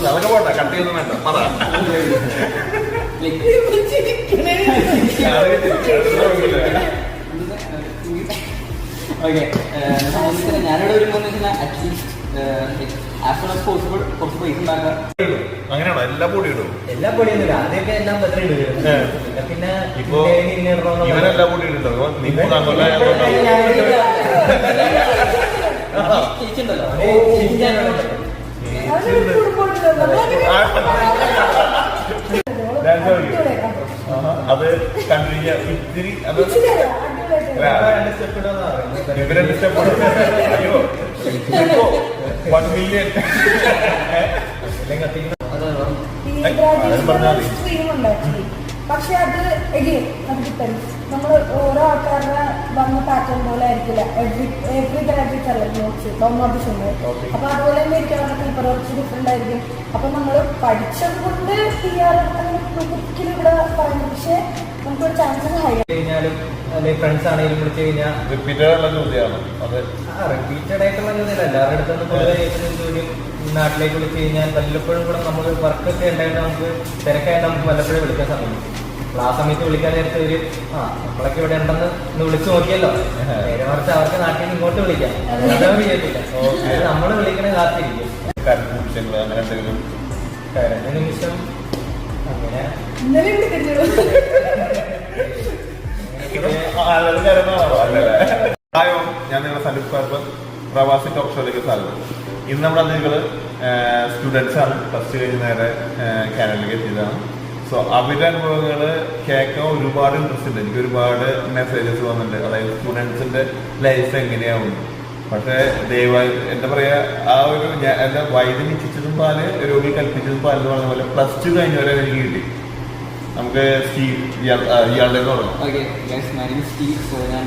അതൊക്കെ പോട്ടെ, കട്ട് ചെയ്യുന്നു വേണ്ട. ഓക്കെ, ഞാനിവിടെ വരുമ്പോൾ at least as soon as possible കുറച്ച് പൈസ ഉണ്ടാക്കാം. അങ്ങനെയാണോ? എല്ലാ പൊടിയും ഇടും? എല്ലാ പൊടിയൊന്നുമില്ല, ആദ്യമൊക്കെ എല്ലാം ബദൽ ഇടും. പിന്നെ ഇപ്പൊ ഇവനെല്ലാ പൊടിയും ഇടുണ്ടോ? നിങ്ങൾ ചേച്ചിണ്ടല്ലോ, അത് കണ്ടിന്യൂ ഇത്തിരി അത് ഇവരെ സ്റ്റെപ്പ് അയ്യോ 1 മില്യൺ പറഞ്ഞാൽ മതി. പക്ഷെ അത് അത് ഡിപ്പെൻസ്. നമ്മൾ ഓരോ ആൾക്കാരുടെ വന്ന പാറ്റേൺ പോലെ ആയിരിക്കില്ല. എവറി കളർ നോട്ട്സ് നോട്ട്സ് ഉണ്ട്. അപ്പൊ അതുപോലെ തന്നെ ഇരിക്കും, അവരുടെ പേപ്പർ കുറച്ച് ഡിഫറെന്റ് ആയിരിക്കും. അപ്പൊ നമ്മൾ പഠിച്ചത് കൊണ്ട് ഒരിക്കലും ഇവിടെ പറയുന്നത്, പക്ഷെ നമുക്കൊരു ചാൻസ് ഹൈ കഴിഞ്ഞാലും അല്ലെങ്കിൽ ഫ്രണ്ട്സ് ആണെങ്കിലും വിളിച്ചു കഴിഞ്ഞാൽ റിപ്പീറ്റഡ് ആയിട്ടുള്ള ചോദ്യമാണ് അത്. റിപ്പീറ്റഡ് ആയിട്ടുള്ള ചോദ്യമല്ല, എല്ലാവരുടെ അടുത്തൊന്നും പൊതുവെ ചോദ്യം. നാട്ടിലേക്ക് വിളിച്ചു കഴിഞ്ഞാൽ വല്ലപ്പോഴും കൂടെ നമ്മൾ വർക്കൊക്കെ ഉണ്ടായിട്ട് നമുക്ക് തിരക്കായിട്ട് നമുക്ക് വല്ലപ്പോഴും വിളിക്കാൻ സമയം. അപ്പോൾ ആ സമയത്ത് വിളിക്കാൻ നേരത്തെ ഒരു നമ്മളൊക്കെ ഇവിടെ ഉണ്ടെന്ന് ഒന്ന് വിളിച്ചു നോക്കിയല്ലോ. നേരെ മറിച്ച് അവർക്ക് നാട്ടിൽ നിന്ന് ഇങ്ങോട്ട് വിളിക്കാം, അതൊന്നും ചെയ്യത്തില്ല. നമ്മൾ വിളിക്കണ കാത്തിരിക്കും. അങ്ങനെ എന്തെങ്കിലും കരഞ്ഞ നിമിഷം അങ്ങനെ ഞാൻ നിങ്ങളുടെ സലൂട്ട് പാർപ്പർ പ്രവാസി ടോക്ക് ഷോയിലേക്ക് സ്വാഗതം. ഇന്ന് നമ്മുടെ അതിഥികൾ സ്റ്റുഡൻസ് ആണ്. ഫസ്റ്റ് കഴിഞ്ഞ് നേരെ കാനഡയിലേക്ക് എത്തിയതാണ്. സോ അവരുടെ അനുഭവങ്ങൾ കേൾക്കാൻ ഒരുപാട് ഇൻട്രസ്റ്റ് ഉണ്ട്. എനിക്ക് ഒരുപാട് മെസ്സേജസ് വന്നിട്ടുണ്ട്, അതായത് സ്റ്റുഡൻസിന്റെ ലൈഫ് എങ്ങനെയാവും. പക്ഷേ ദയവായി എന്താ പറയാ, ആ ഒരു എന്താ വൈദ്യുതി നിശ്ചിച്ചതും പാല് രോഗി കൽപ്പിച്ചതും പാല് എന്ന് പറഞ്ഞ പോലെ +2 കഴിഞ്ഞവരെ എനിക്ക് കിട്ടി. നമുക്ക് സ്റ്റീവ് ഇയാളുടെ തുടങ്ങാം. Okay guys, my name is Steve. So ഞാൻ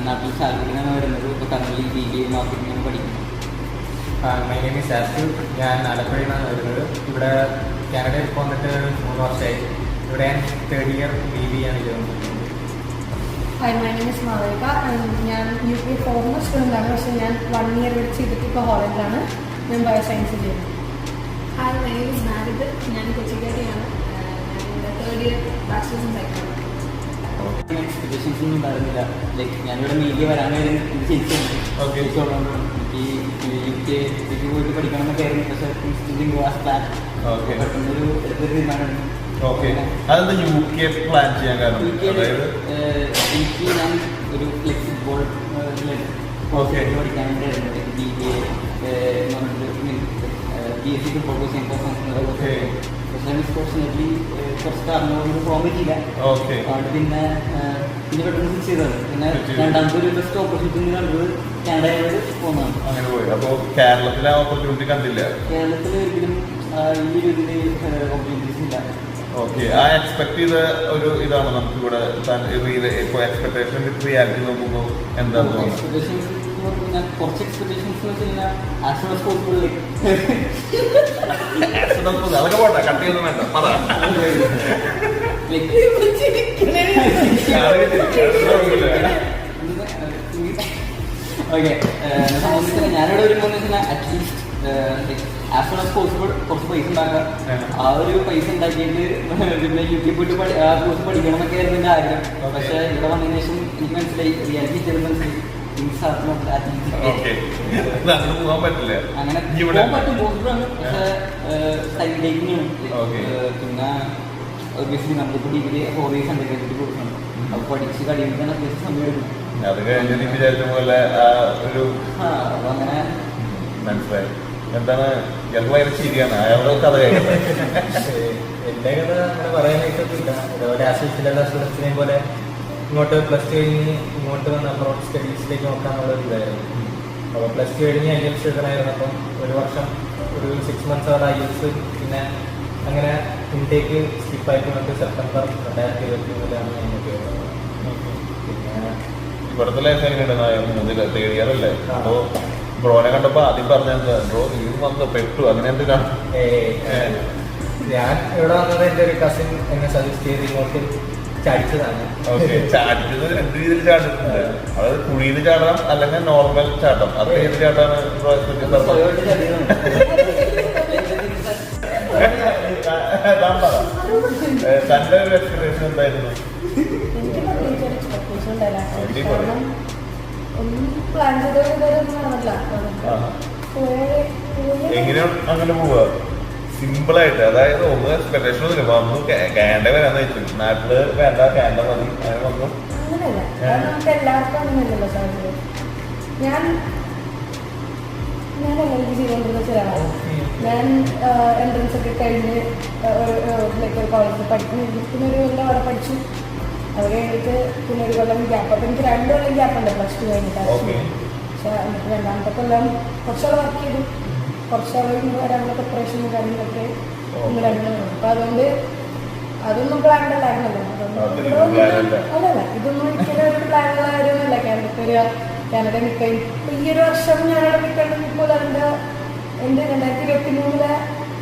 നാട്ടിൽ സാലറിയിലാണ് വരുന്നത്. ഇപ്പോൾ കറന്റ് BBA മാർക്കറ്റിംഗ് പഠിക്കുന്നു. മൈ നെയിം ഈസ് ആസ്റ്റു. ഞാൻ ആലപ്പുഴയിലാണ് വരുന്നത്. ഇവിടെ കാനഡയിൽ വന്നിട്ട് 3 വർഷമായി. ഇവിടെ ഞാൻ 3rd ഇയർ BBA ആണ് ചെയ്യുന്നത്. Hi, my name is Malavika. ഞാൻ UK ഫോർമർ സ്റ്റുഡൻ്റ് ആണ്. പക്ഷേ ഞാൻ 1 ഇയർ ഇവിടെ ചെയ്തിട്ട് ഇപ്പോൾ ഹോളണ്ടിലാണ്. ഞാൻ ബയോസയൻസ് ചെയ്യുന്നത്. ഹായ്, മൈ നെയിം ഈസ് മാരിത്. ഞാൻ കൊച്ചിക്കാരിയാണ്. ഞാൻ 3rd year bachelors in psychology. Expectations ഒന്നും ഉണ്ടായിരുന്നില്ല. ലൈക്ക് ഞാനിവിടെ മീഡിയ വരാനായിരുന്നു ചേച്ചിയുണ്ട്. എനിക്ക് UK പോയിട്ട് പഠിക്കണം എന്നൊക്കെ ആയിരുന്നു. പക്ഷേ പെട്ടെന്നൊരു തീരുമാനമാണ്. അതെന്താ UK പ്ലാൻ ചെയ്യാൻ കാരണം? എനിക്ക് ഞാൻ ഒരു ഫ്ലെക്സിബിൾ കോഴ്സ് പഠിക്കാൻ വേണ്ടിയായിരുന്നു. BBA എന്ന് പറഞ്ഞിട്ട് BSc ഫുട്ബോൾ കോച്ചിങ്. പക്ഷേ അൺഫോർച്ചുനേറ്റ്ലി കുറച്ച് കാരണങ്ങളൊന്നും പോകാൻ പറ്റിയില്ല. അതുകൊണ്ട് പിന്നെ പെട്ടെന്ന് സ്വിച്ച് ചെയ്തത്. പിന്നെ രണ്ടാമത്തെ ഒരു ബെസ്റ്റ് ഓപ്പർച്യൂണിറ്റി കണ്ടത് കാനഡയിൽ പോകുന്നതാണ്. അങ്ങനെ പോയി. അപ്പോൾ കേരളത്തിലെ ഓപ്പർച്യൂണിറ്റി കണ്ടില്ല? കേരളത്തിൽ ഒരിക്കലും ഈ ഒരു ഇതിൽ ഓപ്പർച്യൂണിറ്റീസ് ഇല്ല. ഓക്കെ, ആ എക്സ്പെക്ട് ചെയ്ത ഒരു ഇതാണ് നമുക്ക് ഇവിടെ ഇപ്പോൾ എക്സ്പെക്ടേഷൻ വിത്ത് റിയാലിറ്റി നോക്കുമ്പോൾ എന്താണ് തോന്നുന്നത്? കുറച്ച് expectations as soon as possible. അതൊക്കെ പോട്ടെ, കട്ട് ചെയ്യുന്നു വേണ്ട. ഓക്കെ, ഞാനിവിടെ വരുമ്പോൾ at least as soon as possible കുറച്ച് പൈസ ഉണ്ടാക്കാം. ആ ഒരു പൈസ ഉണ്ടാക്കിയിട്ട് പിന്നെ യൂട്യൂബ് പോയിട്ട് ആ കോഴ്സ് പഠിക്കണം എന്നൊക്കെ ആയിരുന്നു എൻ്റെ ആഗ്രഹം. പക്ഷേ ഇവിടെ വന്നതിന് ശേഷം എനിക്ക് മനസ്സിലായി, റിയാലിറ്റി ചെറുത് മനസ്സിലായി. അങ്ങനെ പോകാൻ പറ്റില്ല. അങ്ങനെ പോകാൻ പറ്റും, പോസിബിളാണ്. പക്ഷേ ടൈം ടേക്കിംഗ് ആണ്. പിന്നെ ഒബ്വിയസ്ലി നമ്മളിപ്പോൾ ഡിഗ്രി 4 ഇയേഴ്സ് അണ്ടർഗ്രാജുവേറ്റ് കോഴ്സാണ്. അപ്പോൾ പഠിച്ച് കഴിയുമ്പോൾ തന്നെ അത്യാവശ്യം സമയം എടുക്കും. അത് കഴിഞ്ഞ് നീ വിചാരിച്ച പോലെ ഒരു അപ്പോൾ അങ്ങനെ മനസ്സിലായി. എന്താണ് ചിലപ്പോൾ ഭയങ്കര ശരിയാണ് അയാളുടെ കഥ കേൾക്കുന്നത്. എൻ്റെ കഥ അങ്ങനെ പറയാനായിട്ടൊന്നുമില്ല. ഇതേപോലെ ആശുപത്രിയിലുള്ള സ്റ്റുഡൻസിനെ പോലെ ഇങ്ങോട്ട് +2 കഴിഞ്ഞ് ഇങ്ങോട്ട് വന്ന് അബ്രോഡ് സ്റ്റഡീസിലേക്ക് നോക്കാനുള്ളൊരു ഇതായിരുന്നു. അപ്പോൾ +2 കഴിഞ്ഞ് IELTS എഴുതണമായിരുന്നു. അപ്പം 1 വർഷം ഒരു 6 months അവിടെ IELTS. പിന്നെ അങ്ങനെ ഇൻടേക്ക് സ്കിപ്പായിട്ട് വന്നിട്ട് സെപ്റ്റംബർ 2023 അതിനൊക്കെ വരുന്നത്. പിന്നെ ഇവിടുത്തെ ലൈഫ് എങ്ങനെയാണ്? 3rd ഇയർ അല്ലേ? അപ്പോൾ ബ്രോനെ കണ്ടപ്പോൾ ആദ്യം പറഞ്ഞത് ബ്രോ നീ വന്ന് പെട്ടു അങ്ങനെ എന്തിനാണ്? ഞാൻ ഇവിടെ വന്നത് എൻ്റെ ഒരു കസിൻ എന്നെ സജസ്റ്റ് ചെയ്ത് ഇങ്ങോട്ട് ചാടിച്ചതാണ്. ഓക്കെ, ചാടിച്ചത് രണ്ട് രീതിയിൽ ചാടിട്ടുണ്ട്. അതായത് കുഴിയിൽ ചാടാം അല്ലെങ്കിൽ നോർമൽ ചാട്ടം. അത് ഏത് ചാട്ടാണ് തന്റെ ഒരു എക്സ്പീരിയൻസ് എന്തായിരുന്നു? എനിക്ക് പ്രത്യേകിച്ച് ഒരു എക്സ്പെക്ടേഷൻ ഉണ്ടായില്ല. കാരണം ഒന്നും പ്ലാൻ ചെയ്തൊന്നും നടന്നില്ല. എങ്ങനെയാണ് അങ്ങനെ പോവുക? സിമ്പിൾ ആയിട്ട്, അതായത് ഒന്നും എക്സ്പെക്ടേഷൻ ഒന്നുമില്ല. വന്നു കാനഡ വരാന്ന് വെച്ചു, നാട്ടില് വേണ്ട കാനഡ മതി, അങ്ങനെ വന്നു. അങ്ങനെയല്ല, കാരണം നമുക്ക് എല്ലാവർക്കും അങ്ങനെയല്ലല്ലോ സാഹചര്യം. ഞാൻ LLB ചെയ്തുകൊണ്ടിരുന്ന ഒരാളാണ്. ഞാൻ എൻട്രൻസ് ഒക്കെ കഴിഞ്ഞ് ഒരു കോളേജിൽ പഠിക്കുന്ന ഒരു കൊല്ലം അവിടെ പഠിച്ചു. അത് കഴിഞ്ഞിട്ട് പിന്നെ ഒരു കൊല്ലം ഗ്യാപ്പ്. അപ്പം എനിക്ക് 2 കൊല്ലം ഗ്യാപ്പുണ്ട് പ്ലസ് 2 കഴിഞ്ഞിട്ട്. പക്ഷെ എന്നിട്ട് രണ്ടാമത്തെ കൊല്ലം കുറച്ചാൾ വർക്ക് ചെയ്തു. കുറച്ചാൾ വരാനുള്ള പ്രിപ്പറേഷനും കാര്യങ്ങളൊക്കെ ഇങ്ങനെ അപ്പം അതുകൊണ്ട് അതൊന്നും പ്ലാൻഡ് അല്ലായിരുന്നല്ലോ. അല്ലല്ല, ഇതൊന്നും ഒരിക്കലും ഒരു പ്ലാനുള്ള കാര്യമൊന്നുമില്ല. കാനഡ നിൽക്കുക. ഇപ്പം ഈ ഒരു വർഷം ഞാനവിടെ നിൽക്കേണ്ടപ്പോൾ അതിൻ്റെ എൻ്റെ 2023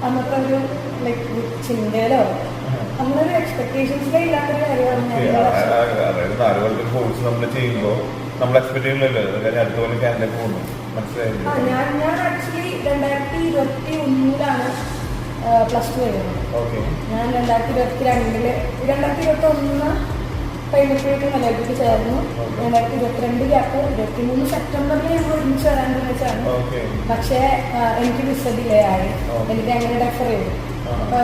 അന്നത്തെ ഒരു ലൈക്ക് ചിന്തയിലോ അങ്ങനെ ഒരു എക്സ്പെക്ടേഷൻസിലേ ഇല്ലാത്തൊരു കാര്യമാണ്. 4 കൊല്ലം കോഴ്സ് നമ്മൾ ചെയ്യുമ്പോൾ നമ്മൾ എക്സ്പെക്ട് ചെയ്യുന്നില്ലല്ലോ അടുത്ത കൊല്ലം കാനഡ പോകുന്നു. മനസ്സിലായില്ല. ഞാൻ ആക്ച്വലി 2021 പ്ലസ് 2 കഴിഞ്ഞത്. ഞാൻ 2021 കഴിഞ്ഞപ്പോഴേക്കും മലയാളത്തിൽ ചേർന്നു. 2022 ഗ്യാപ്പ് 23 സെപ്റ്റംബറിൽ ഞങ്ങൾ ഒരുമിച്ച് വരാൻ വെച്ചാണ്. പക്ഷേ എനിക്ക് വിസ ഡിലേ ആയി. എനിക്ക് അങ്ങനെ ഡെഫർ ചെയ്തു. അപ്പൊ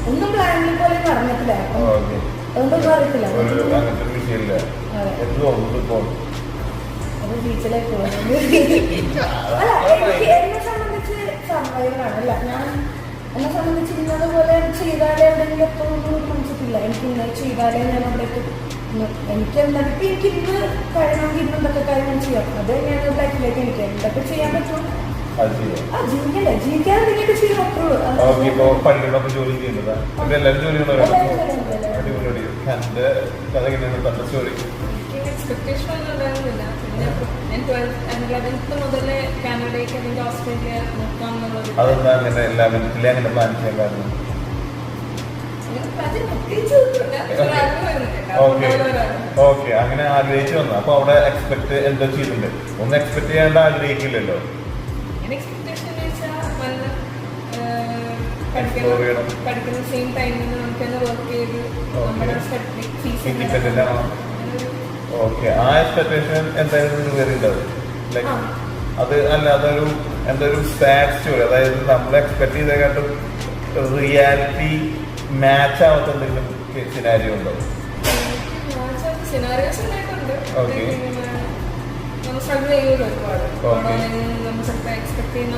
ഒന്നും പ്ലാനിൽ പോലെ നടന്നിട്ടില്ല. അതൊന്നും അറിയത്തില്ല. അത് ബീച്ചിലേക്ക് പോകുന്നത് അല്ല, എനിക്ക് എന്നെ സംബന്ധിച്ച് സർവൈവറാണ്. അല്ല, ഞാൻ എന്നെ സംബന്ധിച്ച് ഇന്നത് പോലെ ചെയ്താലേ എവിടെയെങ്കിലും എത്തുമെന്ന് മനസ്സിട്ടില്ല. എനിക്ക് ഇന്നത് ചെയ്താലേ ഞാൻ അവിടെ എത്തും. എനിക്ക് എന്തൊക്കെ എനിക്ക് ഇന്ന് കഴിയണമെങ്കിൽ ഇന്ന് എന്തൊക്കെ കാര്യം ചെയ്യാം. അത് ഞാൻ ലൈഫിലേക്ക് എനിക്ക് എന്തൊക്കെ ചെയ്യാൻ പറ്റും. ജീവിക്കണ്ടേ, ജീവിക്കാൻ എന്തെങ്കിലും ചെയ്യാൻ പറ്റുള്ളൂ. എക്സ്പെക്ടേഷൻ ഒന്നും ഉണ്ടായിരുന്നില്ല. പിന്നെ ഞാൻ 11th മുതലേ കാനഡയ്ക്ക് അല്ലെങ്കിൽ ഓസ്ട്രേലിയ നോക്കാം എന്നുള്ളത്. ഓക്കെ, അങ്ങനെ ആഗ്രഹിച്ചു വന്നു. അപ്പൊ അവിടെ എക്സ്പെക്ട് എന്താ ചെയ്തിട്ടുണ്ട്? ഒന്നും എക്സ്പെക്ട് ചെയ്യാണ്ട് ആഗ്രഹിക്കില്ലല്ലോ. എക്സ്പെക്ടേഷൻ പഠിക്കുന്ന സെയിം ടൈമിൽ നമുക്ക് തന്നെ വർക്ക് ചെയ്ത് നമ്മുടെ ഫീസ് ഇൻഡിപെൻഡന്റ് ആണോ? ഓക്കെ, ആ എക്സ്പെക്ടേഷൻ എന്തായാലും വേറിയുണ്ടാവും. ലൈക്ക് അത് അല്ല, അതൊരു എന്തൊരു സാഡ് സ്റ്റോറി. അതായത് നമ്മൾ എക്സ്പെക്ട് ചെയ്തേക്കാട്ടും റിയാലിറ്റി മാച്ച് ആവാത്ത എന്തെങ്കിലും സിനാരിയോ ഉണ്ടോ? സിനാരിയോസ് ഉണ്ടായിട്ടുണ്ട്. നമ്മൾ സ്ട്രഗിൾ ചെയ്യുമല്ലോ ഒരുപാട്. നമ്മൾ ചിലപ്പോൾ എക്സ്പെക്ട് ചെയ്യുന്ന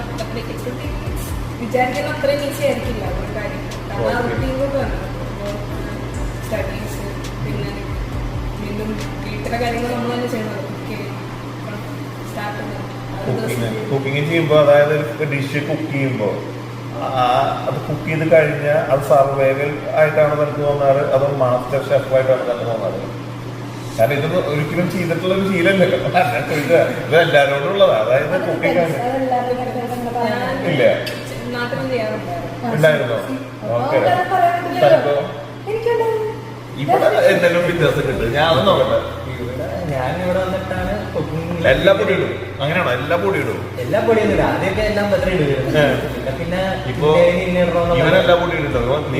വിചാരിക്കുന്ന അത്രയും ഈസി ആയിരിക്കില്ല ഒരു കാര്യം. കാരണം ആ റൂട്ടീനൊക്കെ വരണം. സ്റ്റഡീസ്, പിന്നെ വീണ്ടും വീട്ടിലെ കാര്യങ്ങൾ നമ്മൾ തന്നെ ചെയ്യണം. കുക്കിംഗ് ചെയ്യുമ്പോൾ, അതായത് ഡിഷ് കുക്ക് ചെയ്യുമ്പോൾ അത് കുക്ക് ചെയ്ത് കഴിഞ്ഞാൽ അത് സർവൈവൽ ആയിട്ടാണ് എനിക്ക് തോന്നാറ്, അതോ മാസ്റ്റർ ഷെഫ് ആയിട്ടാണ് എനിക്ക് തോന്നാറ്? കാരണം ഇതൊന്നും ഒരിക്കലും ചെയ്തിട്ടുള്ള ഒരു ശീലമല്ലല്ലോ. ഇത് എല്ലാവരോടും ഉള്ളതാ. അതായത് കുക്കിംഗ് ഇല്ല ഉണ്ടായിരുന്നോ? ഓക്കെ, ഇവിടെ എന്തെങ്കിലും വ്യത്യാസം കിട്ടും. ഞാൻ അത് നോക്കട്ടെ. ഞാനിവിടെ വന്നിട്ടാണ് എല്ലാ പൊടിയും ഇടും. അങ്ങനെയാണോ? എല്ലാ പൊടിയും ഇടും? എല്ലാ പൊടിയും ഇടും. ആദ്യമൊക്കെ എല്ലാം പത്രം ഇടും. പിന്നെ ഇപ്പൊ ഇവനെല്ലാ പൊടിയും ഇടും. നീ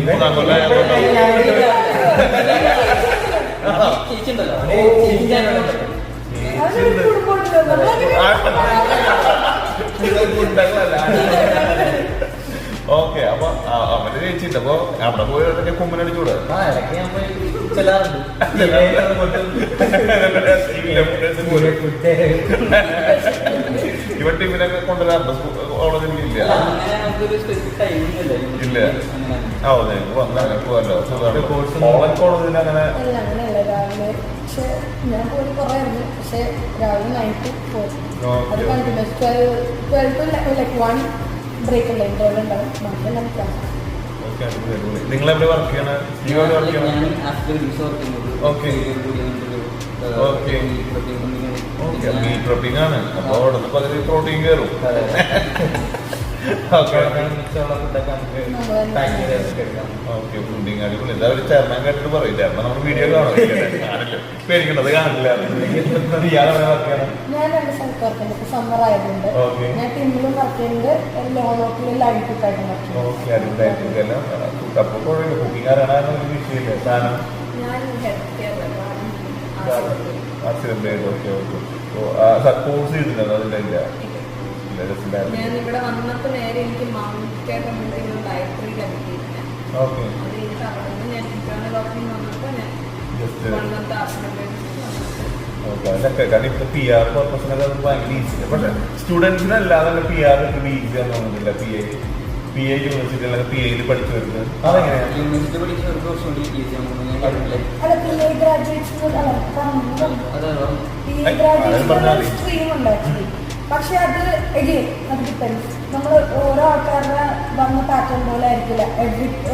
ഓക്കെ, അപ്പൊ അവന്റെ ചേച്ചിണ്ട്. അപ്പൊ അവിടെ പോയി കുമ്മനടിച്ചൂടെ? ഇടയ്ക്ക് ഞാൻ പോയി ചെല്ലാറുണ്ട്. ഇവൻ ടീമിനൊക്കെ കൊണ്ടുവരാറുണ്ട് കോളേജിൽ? ഇല്ല ഇല്ല. വന്നാൽ പോവല്ലോ. കോളേജിൽ അങ്ങനെ പക്ഷെ ഞാൻ പോയി കുറേയായിരുന്നു. പക്ഷെ രാവിലെ 9 to 4 അത് കണ്ടിന്യൂസ് 12 1 ബ്രേക്ക് ഉള്ള ഇന്റർവൽ ഉണ്ടാവും. ബാക്കിയെല്ലാം ക്ലാസ്. നിങ്ങളെവിടെ വർക്ക് ചെയ്യണ? മീറ്റ് റബ്ബിംഗ് ആണ്. അപ്പൊ അവിടെ നിന്ന് പകുതി പ്രോട്ടീൻ കയറും. ഓക്കെ മിച്ചമുള്ള ഫുഡൊക്കെ നമുക്ക് പാക്ക് ചെയ്ത് എടുക്കാം. ഓക്കെ ഫുഡിങ് അടിപൊളി എന്താ ഒരു ചേർന്നാൻ കേട്ടിട്ട് പറയും ചേർന്ന നമ്മൾ വീഡിയോ കാണും കാണില്ല പേടിക്കണ്ടത് കാണില്ല ഇയാളെ വർക്ക് ചെയ്യണം ഞാൻ 2 സ്ഥലത്ത് വർക്ക് ചെയ്യുന്നുണ്ട്. ഇപ്പൊ സമ്മർ ആയതുകൊണ്ട് ഓക്കെ ഞാൻ ടീമിലും വർക്ക് ചെയ്യുന്നുണ്ട്. ലോണോക്കിലും ലൈൻ കുക്കായിട്ടും വർക്ക് ചെയ്യുന്നു. ഓക്കെ അടിപൊളിയായിട്ട് എല്ലാം അപ്പൊ കുക്കിംഗ് അറിയണ ഒരു വിഷയമില്ല സാധനം ഞാൻ health care okay okay course ചെയ്തിട്ടുണ്ടോ അതിൻ്റെ ഇല്ല ഞാൻ ഇവിടെ വന്നപ്പോ നേരെ എനിക്ക് മൗണ്ട് കെയർ കമ്മ്യൂണിറ്റി ലൈബ്രറി ലഭിക്കില്ല. ഓക്കെ അത് കഴിഞ്ഞിട്ട് അവിടെ നിന്ന് ഞാൻ ഇന്റേണൽ ഓപ്പണിംഗ് വന്നപ്പോ ഞാൻ ജസ്റ്റ് 1 month ആശ്രമത്തിൽ ഓക്കെ അതൊക്കെ കാരണം ഇപ്പൊ പി ആർ പർപ്പസിനൊക്കെ അത് ഭയങ്കര ഈസിയാണ് പക്ഷെ സ്റ്റുഡൻസിനല്ലാതെ തന്നെ പി ആർ ഇത്ര ഈസി ആണെന്ന് തോന്നുന്നില്ല പി എ യൂണിവേഴ്സിറ്റി അല്ലെങ്കിൽ പി എയിൽ പഠിച്ചു വരുന്നത് അതെങ്ങനെയാണ് യൂണിവേഴ്സിറ്റി പഠിച്ചവർക്ക് കുറച്ചുകൂടി ഈസിയാണ് അല്ല PA graduates PA graduates stream ഉണ്ട് ആക്ച്വലി. പക്ഷെ അത് എഗെയിൻ അത് ഡിപ്പെൻസ്. നമ്മൾ ഓരോ ആൾക്കാരുടെ വന്ന പാറ്റേൺ പോലെ ആയിരിക്കില്ല.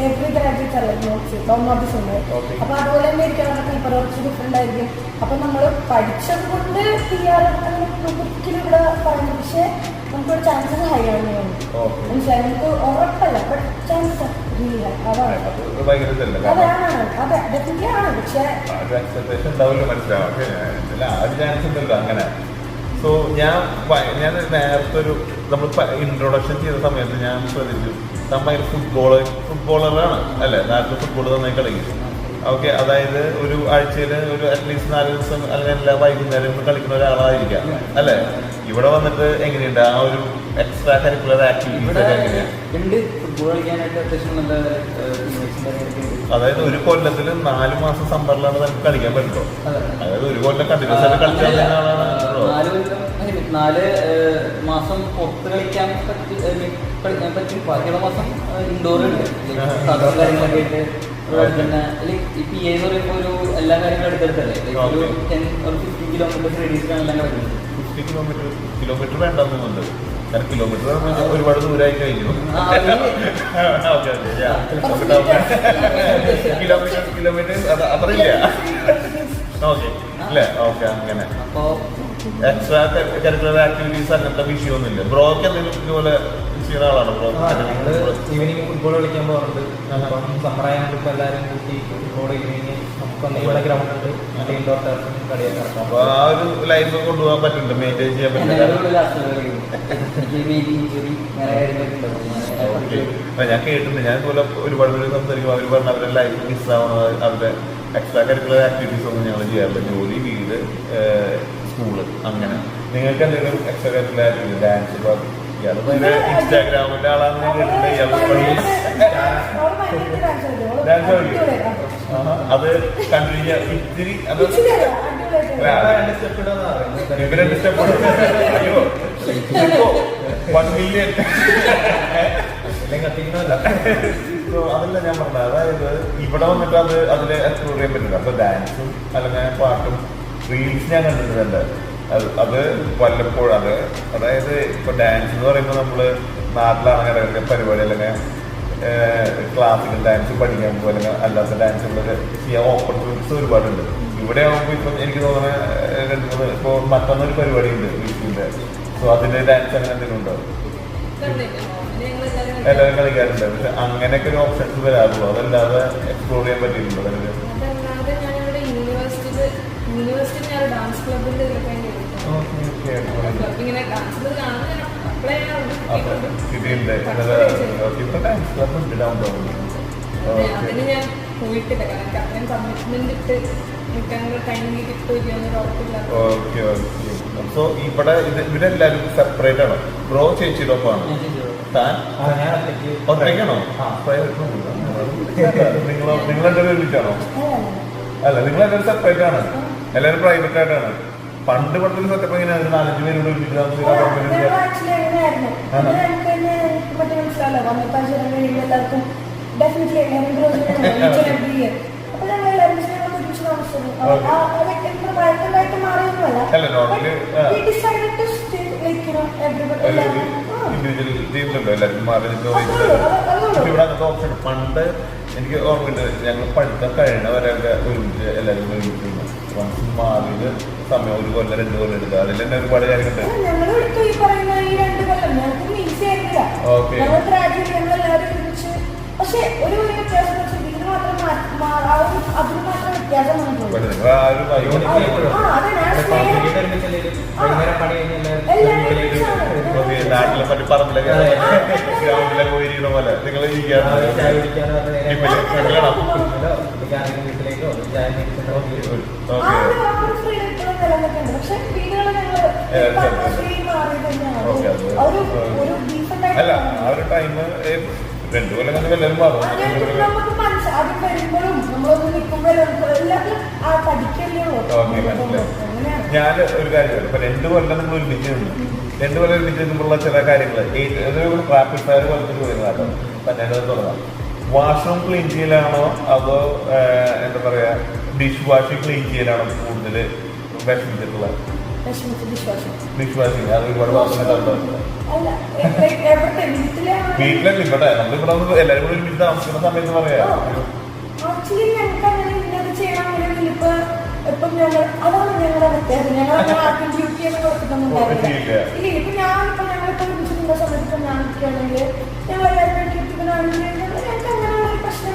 എവറി ഗ്രാജുവേറ്റ് അല്ല നോട്ട്സ് ഡോമോട്ടിസ് ഉണ്ട്. അപ്പൊ അതുപോലെ തന്നെ ആയിരിക്കും അവരുടെ പേപ്പർ കുറച്ച് ഡിഫറെന്റ് ആയിരിക്കും. അപ്പൊ നമ്മൾ പഠിച്ചത് കൊണ്ട് PR ഒരിക്കലും ഇവിടെ പറയുന്നത് പക്ഷെ നമുക്കൊരു ചാൻസസ് ഹൈ ആണ് മനസ്സിലായി. നമുക്ക് ഉറപ്പല്ല ബട്ട് ചാൻസസ് റിയലി ഹൈ. അതാണ് അതെ ഡെഫിനറ്റ്ലി ആണ്. പക്ഷെ എക്സ്പെക്ടേഷൻ ഉണ്ടാവില്ല മനസ്സിലാവും ആ ഒരു ചാൻസ് ഉണ്ടല്ലോ അങ്ങനെ. സോ ഞാൻ നേരത്തെ ഒരു നമ്മൾ ഇൻട്രൊഡക്ഷൻ ചെയ്ത സമയത്ത് ഞാൻ ശ്രദ്ധിച്ചു ഭയങ്കര ഫുട്ബോളറാണ് അല്ലേ? നാട്ടിൽ ഫുട്ബോൾ നന്നായി കളിക്കും. ഓക്കെ അതായത് ഒരു ആഴ്ചയിൽ ഒരു അറ്റ്ലീസ്റ്റ് 4 ദിവസം അല്ലെങ്കിൽ എല്ലാ വൈകുന്നേരം കളിക്കുന്ന ഒരാളായിരിക്കാം അല്ലേ? ഇവിടെ വന്നിട്ട് എങ്ങനെയുണ്ട് ആ ഒരു എക്സ്ട്രാ കരിക്കുലർ ആക്ടിവിറ്റീസ് ഒക്കെ എങ്ങനെയാണ്? ഫുട്ബോൾ കളിക്കാനായിട്ട് അത്യാവശ്യം നല്ല അതായത് ഒരു കൊല്ലത്തിൽ 4 മാസം സമ്മറിലാണ് നമുക്ക് കളിക്കാൻ പറ്റുമോ? അതായത് ഒരു കൊല്ലം കണ്ടിന്യൂസ് ആയിട്ട് കളിക്കാൻ ആളാണ്. 4 മാസം പുറത്ത് കളിക്കാൻ പറ്റും. ബാക്കിയുള്ള മാസം ഇൻഡോറുണ്ട് കാര്യങ്ങളൊക്കെ ആയിട്ട് തന്നെ ഈ PA എന്ന് പറയുമ്പോൾ ഒരു എല്ലാ കാര്യങ്ങളും എടുത്തെടുത്തല്ലേ ഒരു 10 or 15 കിലോമീറ്റർ റേഡിയസിലാണ് എല്ലാം കളിക്കുന്നത്. 50 കിലോമീറ്റർ വേണ്ടെന്നുണ്ട് കാരണം കിലോമീറ്റർ ഒരുപാട് ദൂരമായി കഴിഞ്ഞു. കിലോമീറ്റർ അത്രയില്ല ഓക്കെ അല്ലേ? ഓക്കെ അങ്ങനെ അപ്പോ എക്സ്ട്രാ കരിക്കുലർ ആക്ടിവിറ്റീസ് അങ്ങനത്തെ വിഷയമൊന്നുമില്ല. ബ്രോക്ക് എന്തെങ്കിലും ഇതുപോലെ ചെയ്യുന്ന ആളാണ് ബ്രോ? ഈവനിങ് ഫുട്ബോൾ കളിക്കാൻ പോകാറുണ്ട്. അപ്പം സമ്മറായതുകൊണ്ട് ഇപ്പൊ എല്ലാവരും കൂട്ടി ഫുട്ബോൾ ഈവനിങ് നമുക്കൊന്ന് ഇവിടെ ഗ്രൗണ്ട് ഉണ്ട് ഇൻഡോർ ടർഫും കളിയൊക്കെ നടക്കാം. അപ്പൊ ആ ഒരു ലൈഫ് കൊണ്ടുപോകാൻ പറ്റുന്നുണ്ട്, മെയിൻറ്റെയിൻ ചെയ്യാൻ പറ്റുന്നുണ്ട്. ഞാൻ കേട്ടിട്ടുണ്ട്, ഞാൻ ഇതുപോലെ ഒരുപാട് പേര് സംസാരിക്കും. അവർ പറഞ്ഞ അവരുടെ ലൈഫ് മിസ്സാവണത് അവരുടെ എക്സ്ട്രാ കരിക്കുലർ ആക്ടിവിറ്റീസ് ഒന്നും ഞങ്ങൾ ചെയ്യാറില്ല. ജോലി, വീട്, സ്കൂള് അങ്ങനെ. നിങ്ങൾക്ക് എന്തെങ്കിലും എക്സ്ട്രാ കരിക്കുലർ ആക്ടിവിറ്റി ഡാൻസ് ഇൻസ്റ്റാഗ്രാമിന്റെ ആളാണെന്ന് ഞാൻ കേട്ടിട്ടുണ്ട്. അത് കണ്ടിന്യൂ ഇത്തിരി അത് ഇവരെ സ്റ്റെപ്പ് അയ്യോ 1 million അതല്ല ഞാൻ പറഞ്ഞത്. അതായത് ഇവിടെ വന്നിട്ട് അതിൽ എക്സ്പ്ലോർ ചെയ്യാൻ പറ്റില്ല. അപ്പൊ ഡാൻസും അല്ലെങ്കിൽ പാട്ടും റീൽസ് ഞാൻ കണ്ടിട്ടുണ്ട്. അത് വല്ലപ്പോഴും അതായത് ഇപ്പൊ ഡാൻസ് എന്ന് പറയുമ്പോൾ നമ്മള് നാട്ടിലാണെങ്കിൽ പരിപാടി അല്ലെങ്കിൽ ക്ലാസിക്കൽ ഡാൻസ് പഠിക്കാൻ പോകും അല്ലെങ്കിൽ അല്ലാത്ത ഡാൻസുകളൊക്കെ ചെയ്യാൻ ഓപ്പർച്യൂണിറ്റീസ് ഒരുപാടുണ്ട്. ഇവിടെ ആകുമ്പോൾ ഇപ്പം എനിക്ക് തോന്നുന്നത് 2-3 ഇപ്പോൾ മറ്റൊന്നൊരു പരിപാടി ഉണ്ട് വീട്ടിൻ്റെ. സോ അതിന്റെ ഡാൻസ് അങ്ങനെ എന്തെങ്കിലും ഉണ്ടോ? എല്ലാവരും കളിക്കാറുണ്ട്. പക്ഷെ അങ്ങനെയൊക്കെ ഒരു ഓപ്ഷൻസ് വരാറുള്ളൂ. അതല്ലാതെ എക്സ്പ്ലോർ ചെയ്യാൻ പറ്റിയിട്ടുണ്ടോ? അതല്ലാതെ ഞാനിവിടെ യൂണിവേഴ്സിറ്റി ഞാൻ ഡാൻസ് ക്ലബിന്റെ ഇങ്ങനെ ഡാൻസ് കാണുന്ന അപ്ലൈ അതിന് ഞാൻ പോയിട്ടില്ല. കാരണം ഞാൻ കമ്മിറ്റ്മെന്റ് ഇട്ട് നിൽക്കാനുള്ള ടൈമിൽ കിട്ടുമെന്നൊരു ഉറപ്പില്ല. Okay okay. സോ ഇവരെല്ലാവരും സെപ്പറേറ്റ് ആണോ? ബ്രോ ചേച്ചിയുടെ ഒപ്പമാണോ? താൻ ഒറ്റയ്ക്കാണോ? നിങ്ങളെല്ലാവരും ഒരുമിച്ചാണോ? അല്ല, നിങ്ങളെല്ലാവരും സെപ്പറേറ്റ് ആണ്, എല്ലാവരും പ്രൈവറ്റ് ആയിട്ടാണ്. പണ്ട് പണ്ടൊരു സെറ്റപ്പ് എങ്ങനെയാണ്? 4-5 പേരോട് ഒരുമിച്ച് അല്ല നോർമലി ഇൻഡിവിജ്വൽ ചെയ്യുന്നുണ്ടോ? എല്ലാവർക്കും മാറി ഇവിടെ അങ്ങനത്തെ ഓപ്ഷൻ പണ്ട് എനിക്ക് ഓർമ്മയുണ്ട്. ഞങ്ങൾ പഠിത്തം കഴിയണവരൊക്കെ ഒരുമിച്ച് എല്ലാവരും ഒരുമിച്ച് മാറിയത് സമയം 1 കൊല്ലം 2 കൊല്ലം എടുക്കുക. അതിൽ തന്നെ ഒരുപാട് കാര്യങ്ങളുണ്ട്. ഓക്കെ നാട്ടിലെ മറ്റു പറമ്പിലൊക്കെ ഗ്രൗണ്ടിലൊക്കെ പോയിരിക്കുന്ന പോലെ നിങ്ങൾ അല്ല ആ ഒരു ടൈം 2 കൊല്ലം തന്നെ എല്ലാവരും മാറും. ഞാൻ ഒരു കാര്യം ഇപ്പൊ 2 കൊല്ലം നിങ്ങൾ ഒരുമിച്ച് നിന്നു. 2 കൊല്ലം ഒരുമിച്ച് നിന്നുമ്പോഴുള്ള ചില കാര്യങ്ങൾ റാപ്പിഡ് ഫയർ പോലത്തെ ചോദ്യങ്ങളാട്ടോ തന്നെ തുടങ്ങാം. വാഷ്റൂം ക്ലീൻ ചെയ്യലാണോ അതോ എന്താ പറയാ ഡിഷ് വാഷിംഗ് ക്ലീൻ ചെയ്യലാണോ കൂടുതൽ വിഷമിച്ചിട്ടുള്ളത്? ഡിഷ് വാഷിംഗ് അത് ഒരുപാട് വീട്ടിലല്ല ഇവിടെ നമ്മളിവിടെ എല്ലാവരും കൂടി ഒരുമിച്ച് താമസിക്കുന്ന സമയത്ത് പറയാം. ഇപ്പം ഞങ്ങൾ അതാണ് ഞങ്ങളുടെ വ്യത്യാസം. ഞങ്ങൾ ഡ്യൂട്ടി ഒക്കെ കൊടുത്തിട്ടൊന്നുണ്ടാവില്ല. ഇല്ല ഇപ്പൊ ഞാനിപ്പോ ഞങ്ങളിപ്പോ ഒരുമിച്ചിട്ടുള്ള സമയത്ത് ഞാനൊക്കെയാണെങ്കിൽ ഞങ്ങൾ എല്ലാവരും ഡ്യൂട്ടിക്കാണെങ്കിൽ ഞങ്ങൾക്ക് അങ്ങനെയുള്ള ഒരു പ്രശ്നം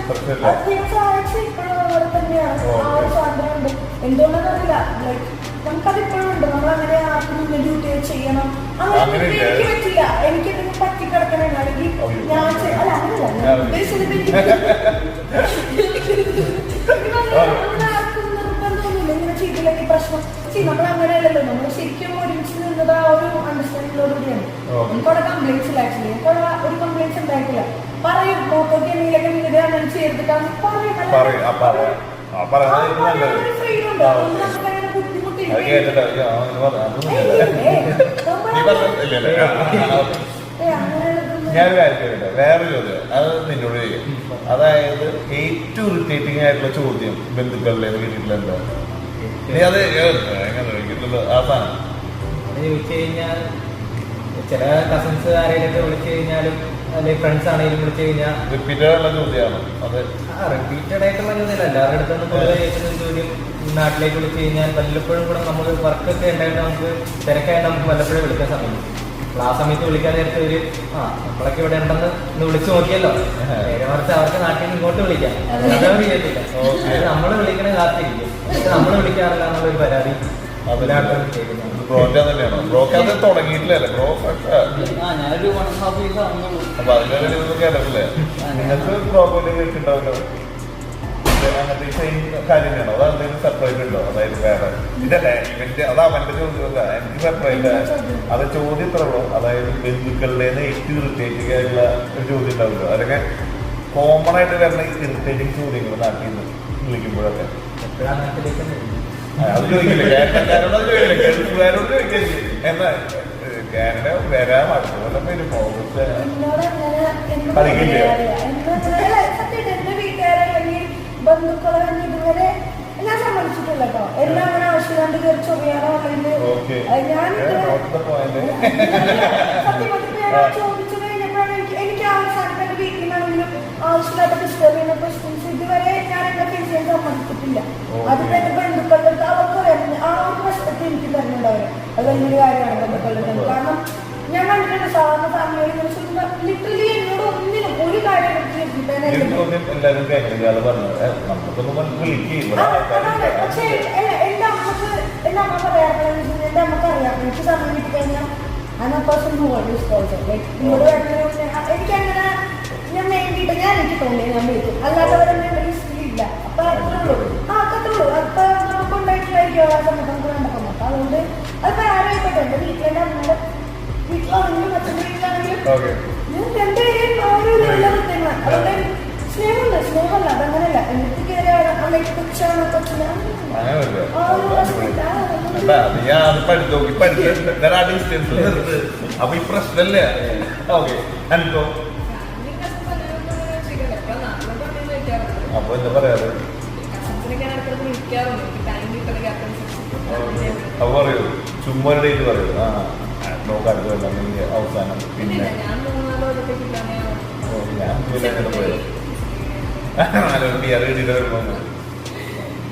ആഴ്ച ഇപ്പോഴും അവിടെ തന്നെയാണ്. ആ ഒരു സ്വാതന്ത്ര്യം ഉണ്ട്. എന്തുകൊണ്ടെന്ന് അറിയില്ല, ലൈക്ക് നമുക്കത് ഇപ്പോഴും ഉണ്ട്. നമ്മൾ അങ്ങനെ ആർക്കും ഡ്യൂട്ടി ചെയ്യണം അങ്ങനെ എനിക്ക് പറ്റില്ല. എനിക്ക് എന്തെങ്കിലും പറ്റിക്കിടക്കണേ അല്ലെങ്കിൽ ഞാൻ അല്ല അങ്ങനെയല്ല ഞാൻ ഉദ്ദേശിച്ചത് ചെയ്തില്ലെങ്കിൽ പ്രശ്നം നമ്മൾ അങ്ങനെയല്ലല്ലോ. നമ്മൾ ശരിക്കും ഒരുമിച്ച് നിന്നത് ആ ഒരു അണ്ടർസ്റ്റാൻഡിങ്ങോടുകൂടിയാണ്. എനിക്കവിടെ കംപ്ലൈൻസ് ഇല്ല. ആക്ച്വലി എനിക്കവിടെ ഒരു കംപ്ലൈൻസ് ഉണ്ടായിട്ടില്ല. പറയും നോക്കി എന്തെങ്കിലൊക്കെ നിങ്ങൾ അങ്ങനെ ചെയ്തിട്ടാണ് പറയും. ഞാനൊരു കാര്യം ചോദിക്കട്ടെ, വേറെ ചോദ്യം അത് നിന്നോട് ചോദിക്കും. അതായത് ഏറ്റവും ഇറിറ്റേറ്റിംഗ് ആയിട്ടുള്ള ചോദ്യം ബന്ധുക്കളിലെ വീട്ടിൽ എന്താ? നീ അത് എങ്ങനെ ചോദിക്കുന്നത്? ആ സാധനം ചോദിച്ചു കഴിഞ്ഞാൽ ചില കസിൻസ് ആരെയൊക്കെ വിളിച്ചു കഴിഞ്ഞാലും അല്ലെങ്കിൽ ഫ്രണ്ട്സ് ആണെങ്കിലും വിളിച്ചു കഴിഞ്ഞാൽ റിപ്പീറ്റഡ് ആയിട്ടുള്ള ചോദ്യമാണ് അത്. റിപ്പീറ്റഡ് ആയിട്ടുള്ള ചോദ്യമല്ല, എല്ലാവരുടെ അടുത്തൊന്നും പൊതുവെ ചോദിക്കുന്ന ചോദ്യം. നാട്ടിലേക്ക് വിളിച്ചു കഴിഞ്ഞാൽ വല്ലപ്പോഴും കൂടെ നമ്മൾ വർക്കൊക്കെ ഉണ്ടായിട്ട് നമുക്ക് തിരക്കായിട്ട് നമുക്ക് വല്ലപ്പോഴും വിളിക്കാൻ സമയം. ആ സമയത്ത് വിളിക്കാൻ നേരത്തെ ഒരു നമ്മളൊക്കെ ഇവിടെ ഉണ്ടെന്ന് ഇന്ന് വിളിച്ചു നോക്കിയല്ലോ. നേരെ മറിച്ച് അവർക്ക് നാട്ടിൽ നിന്ന് ഇങ്ങോട്ട് വിളിക്കാം, അതവർ ചെയ്യത്തില്ല. നമ്മൾ വിളിക്കണ കാത്തിരിക്കും, പക്ഷെ നമ്മൾ വിളിക്കാറില്ല എന്നുള്ളൊരു പരാതി അതിനായിട്ട് കേൾക്കുന്നത്. ബ്രോക്കാൻ തന്നെയാണോ? ബ്രോക്ക് തുടങ്ങിയിട്ടില്ലല്ലേ ബ്രോ? ഞാനൊരു 1.5 years ആവുന്നുള്ളൂ. അപ്പൊ അതിനൊരു കേട്ടിട്ടില്ലേ? നിങ്ങൾക്ക് ബ്രോക്കോലി കേട്ടിട്ടുണ്ടാവല്ലോ. അങ്ങനത്തെ സെയിം കാര്യം തന്നെയാണോ? അത് എന്തെങ്കിലും സെപ്പറേറ്റ് ഉണ്ടോ? അതായത് വേറെ ഇതല്ലേ ഇവന്റെ അത് അവന്റെ ചോദ്യമല്ല, എനിക്ക് സെപ്പറേറ്റ്. അത് ചോദ്യം ഇത്ര ഉള്ളൂ. അതായത് ബന്ധുക്കളുടെ ഏറ്റവും ഇറിറ്റേറ്റിംഗ് ആയിട്ടുള്ള ഒരു ചോദ്യം ഉണ്ടാവുമല്ലോ. അതൊക്കെ കോമൺ ആയിട്ട് വരുന്ന ഇറിറ്റേറ്റിംഗ് ചോദ്യങ്ങൾ നാട്ടിൽ നിന്ന് വിളിക്കുമ്പോഴൊക്കെ എപ്പോഴാണ് നാട്ടിലേക്ക് അത് ചോദിക്കില്ലേ? കേരളക്കാരോട് ചോദിക്കില്ലേ? ഗൾഫുകാരോട് ചോദിക്കില്ലേ? എന്നാ കാനഡ വരാൻ അതുപോലെ വരും. ബന്ധുക്കളെ ഇതുവരെ ഞാൻ സമ്മതിച്ചിട്ടില്ല കേട്ടോ. എല്ലാം അങ്ങനെ ആവശ്യമില്ലാണ്ട് കയറി ചൊറിയാറോ ഞാൻ ചോദിച്ചു കഴിഞ്ഞപ്പോഴാണ് എനിക്ക് അവസാനം എന്റെ വീട്ടിൽ നിന്നാണെങ്കിലും ആവശ്യമില്ലാത്ത ഡിസ്റ്റർബ് ചെയ്യുന്ന ക്വസ്റ്റ്യൻസ് ഇതുവരെ ഞാൻ എന്നെ ഫേസ് ചെയ്യാൻ സമ്മതിച്ചിട്ടില്ല. അത് തന്നെ ബന്ധുക്കളുടെ അടുത്ത് അവർക്ക് ആ ഒരു പ്രശ്നത്തിൽ എനിക്ക് തരുന്നുണ്ടാവില്ല. അത് വലിയൊരു കാര്യമാണ് ബന്ധുക്കളുടെ അടുത്ത്. കാരണം ഞാൻ കണ്ടിട്ടുണ്ട് സാധാരണ ഫാമിലിയിൽ ലിറ്ററലി എന്നോട് ഒന്നിനും ഒരു കാര്യം എല്ലാവരും പക്ഷേ എന്റെ അമ്മ പറയാറുള്ളത് എന്റെ അമ്മക്ക് അറിയാം. എനിക്ക് സമയം കിട്ടി കഴിഞ്ഞാൽ എനിക്കങ്ങനെ ഞാൻ വേണ്ടിയിട്ട് ഞാൻ എനിക്ക് തോന്നിയത് ഞാൻ വിളിക്കും. അല്ലാത്തവരെന്നെ ഇല്ല. അപ്പൊ അത്രയുള്ളൂ. അത്രയുള്ളൂ. അപ്പൊ നമുക്ക് ഉണ്ടായിട്ടില്ലായിരിക്കും ആ സമയത്ത് നമുക്ക് വേണ്ടപ്പം. അപ്പൊ അതുകൊണ്ട് അതിപ്പോ ആരായിക്കോട്ടെ എന്റെ വീട്ടിലെ അമ്മയുടെ വീട്ടിലാണെങ്കിലും അച്ഛൻ്റെ വീട്ടിലാണെങ്കിലും ഞാൻ രണ്ടുപേരെയും ആ ഒരു കൃത്യമാണ്. അതുകൊണ്ട് സ്നേഹമുണ്ട്. സ്നേഹമല്ല അതങ്ങനെയല്ല. എന്നിട്ട് കയറിയാണ് അമ്മയ്ക്ക് കൊച്ചാണ് കൊച്ചിന് അപ്പൊ ഈ പ്രശ്നല്ലേ? ഓക്കെ എന്തോ അപ്പൊ എന്താ പറയാറ്? അപ്പൊ പറയൂ ചുമ്മാ ഒരു ഡേറ്റ് പറയൂ. നോക്കാം അടുത്ത കൊല്ലം അവസാനം. പിന്നെ ഞാൻ പോയത് ബിയർ കിട്ടിയിട്ട് വരുമ്പോ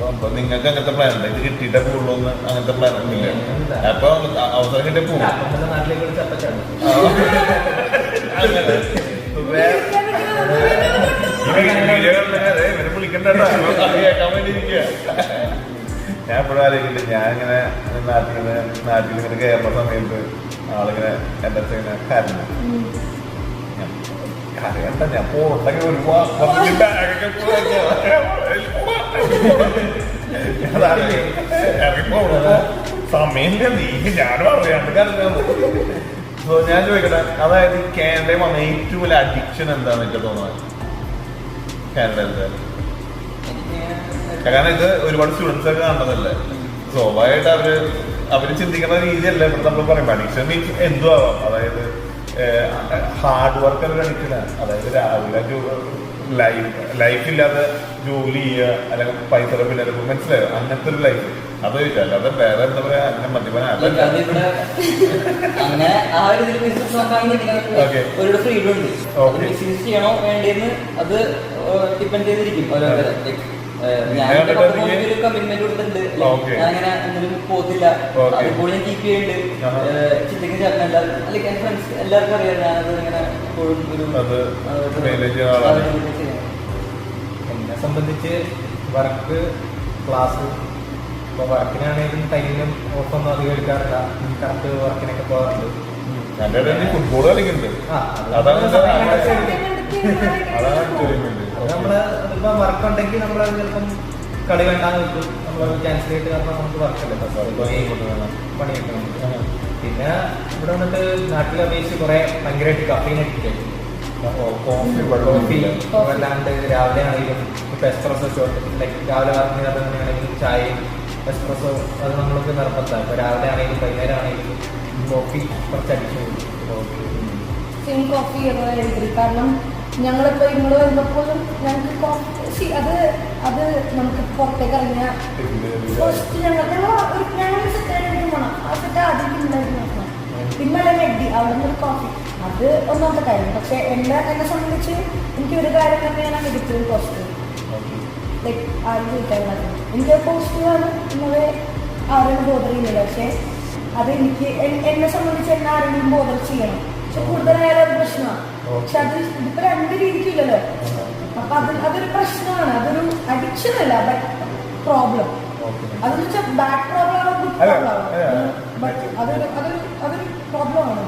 അപ്പൊ നിങ്ങൾക്ക് അങ്ങനത്തെ പ്ലാൻ ഉണ്ട്? ഇത് കിട്ടിയിട്ടേ പോകുള്ളൂന്ന് അങ്ങനത്തെ പ്ലാൻ ഒന്നുമില്ല. അപ്പൊ അവസരം കിട്ടിയ പോകും. നാട്ടിലേക്ക് ഇവരെ വിളിക്കണ്ടോ കേൾക്കാൻ വേണ്ടി ഇരിക്കുക. ഞാൻ എപ്പോഴും ആലോചിക്കില്ല, ഞാനിങ്ങനെ നാട്ടിലിങ്ങനെ കയറുന്ന സമയത്ത് ആളിങ്ങനെ എൻ്റെ അടുത്ത് ഇങ്ങനെ കരഞ്ഞു. കരയണ്ട, ഞാൻ പോകണ്ടെങ്കിൽ ഒരു ബാഗൊക്കെ സമയമില്ല, നീ ഞാനും അറിയാണ്ട് കരഞ്ഞു. സോ ഞാൻ ചോദിക്കട്ടെ, അതായത് കാനഡയിൽ വന്ന ഏറ്റവും വലിയ അഡിക്ഷൻ എന്താണെന്ന് എനിക്ക് തോന്നുന്നത് കാനഡയിൽ? കാരണം ഇത് ഒരുപാട് സ്റ്റുഡൻസ് ഒക്കെ കാണുന്നതല്ലേ, സ്വാഭാവികമായിട്ട് അവര് ചിന്തിക്കുന്ന രീതിയല്ല ഇവിടെ നമ്മൾ പറയുമ്പോൾ അഡിക്ഷൻ മീൻസ് എന്തും ആവാം. അതായത് ഹാർഡ് വർക്ക് ഒരു അഡിക്ഷനാണ്. അതായത് രാവിലെ ലൈഫില്ലാതെ ജോലി ചെയ്യുക, അല്ലെങ്കിൽ പൈസ പിന്നെ മനസ്സിലായോ, അങ്ങനത്തെ ഒരു ലൈഫ്. അത് ചോദിച്ചാൽ അല്ലാതെ വേറെ എന്താ പറയാ, അങ്ങനെ മദ്യപാനം അതല്ല. അങ്ങനെ ആ ഒരു ഇതിൽ ബിസിനസ് നോക്കുകയാണെങ്കിൽ ഒരു ഫ്രീഡം ഉണ്ട്. ബിസിനസ് ചെയ്യണോ വേണ്ടിയെന്ന് അത് ഡിപ്പെൻഡ് ചെയ്തിരിക്കും ഓരോരുത്തരെ. ഞാനൊരു കമ്മിറ്റ്മെന്റ് കൊടുത്തിട്ടുണ്ട്, ഞാനിങ്ങനെ എന്തെങ്കിലും പോകത്തില്ല, അതിപ്പോൾ ഞാൻ കീപ്പ് ചെയ്യുന്നുണ്ട്. ചിന്തിക്കുന്ന ചേട്ടൻ എല്ലാവർക്കും അല്ലെങ്കിൽ എന്റെ ഫ്രണ്ട്സ് എല്ലാവർക്കും അറിയാം ഞാനത് ഇങ്ങനെ എപ്പോഴും എന്നെ സംബന്ധിച്ച് വർക്ക്, ക്ലാസ്, ഇപ്പോൾ വർക്കിനാണെങ്കിലും ടൈമിനും ഓഫൊന്നും അധികം എടുക്കാറില്ല. കറക്റ്റ് വർക്കിനൊക്കെ പോകാറുണ്ട്. ഫുട്ബോൾ കളിക്കുന്നുണ്ട്. നമ്മള് അതിപ്പോ വർക്ക് ഉണ്ടെങ്കിൽ നമ്മൾ ചിലപ്പം കളി വേണ്ടാന്ന് വെക്കും, നമ്മൾ ക്യാൻസൽ ചെയ്തിട്ട്. കാരണം നമുക്ക് വർക്കല്ലേ പണിയൊക്കെ. പിന്നെ ഇവിടെ വന്നിട്ട് നാട്ടിലെ അപേക്ഷിച്ച് കുറെ ഭയങ്കരമായിട്ട് കഫീൻ അഡിക്റ്റ് ആയി. കോഫി അല്ലാണ്ട് രാവിലെ ആണെങ്കിലും ഇപ്പൊ എക്സ്പ്രസോ ലൈക്ക് രാവിലെ വർക്കിനാണെങ്കിലും ചായയും എക്സ്പ്രസോ അത് നമ്മൾക്ക് നിർബന്ധമാണ്. ഇപ്പൊ രാവിലെ ആണെങ്കിലും വൈകുന്നേരം ആണെങ്കിലും കോഫി കുറച്ച് അഡിക്ഷൻ. സെയിം കോഫി കാരണം ഞങ്ങളിപ്പോൾ ഇങ്ങോട്ട് വരുമ്പോഴും ഞങ്ങൾക്ക് കോഫി അത് നമുക്ക് പുറത്തേക്ക് ഇറങ്ങിയാൽ ഫസ്റ്റ് ഞങ്ങൾ സെറ്റായിട്ട് പോകണം. ആ സെറ്റ് ആദ്യം ഉണ്ടായിട്ട് നോക്കണം. പിന്നെ മെഡി അവിടെ നിന്നൊരു കോഫി, അത് ഒന്നാമത്തെ കാര്യം. പക്ഷെ എന്നെ സംബന്ധിച്ച് എനിക്ക് ഒരു കാര്യം തന്നെയാണ് നെഗറ്റീവ് പോസിറ്റീവ്. ലൈക്ക് ആരും ചോദിക്കാറുള്ളത് എനിക്ക് പോസിറ്റീവാണ്, ഇന്നത് ആരും ബോധർ ചെയ്യുന്നില്ല. പക്ഷെ അത് എനിക്ക് എന്നെ സംബന്ധിച്ച് എന്നെ ആരെങ്കിലും ബോധർ ചെയ്യണം. പക്ഷെ കൂടുതലായാലും അത് പ്രശ്നമാണ്. പക്ഷെ അത് ഇതിപ്പോ രണ്ട് രീതിക്കില്ലല്ലോ. അപ്പൊ അതൊരു പ്രശ്നമാണ്, അതൊരു അഡിക്ഷൻ അല്ല, ബട്ട് പ്രോബ്ലം. അതെന്ന് വെച്ചാൽ ബാഡ് പ്രോബ്ലം ആണോ ഗുഡ് പ്രോബ്ലം ആണോ, ബട്ട് അതൊരു പ്രോബ്ലം ആണ്.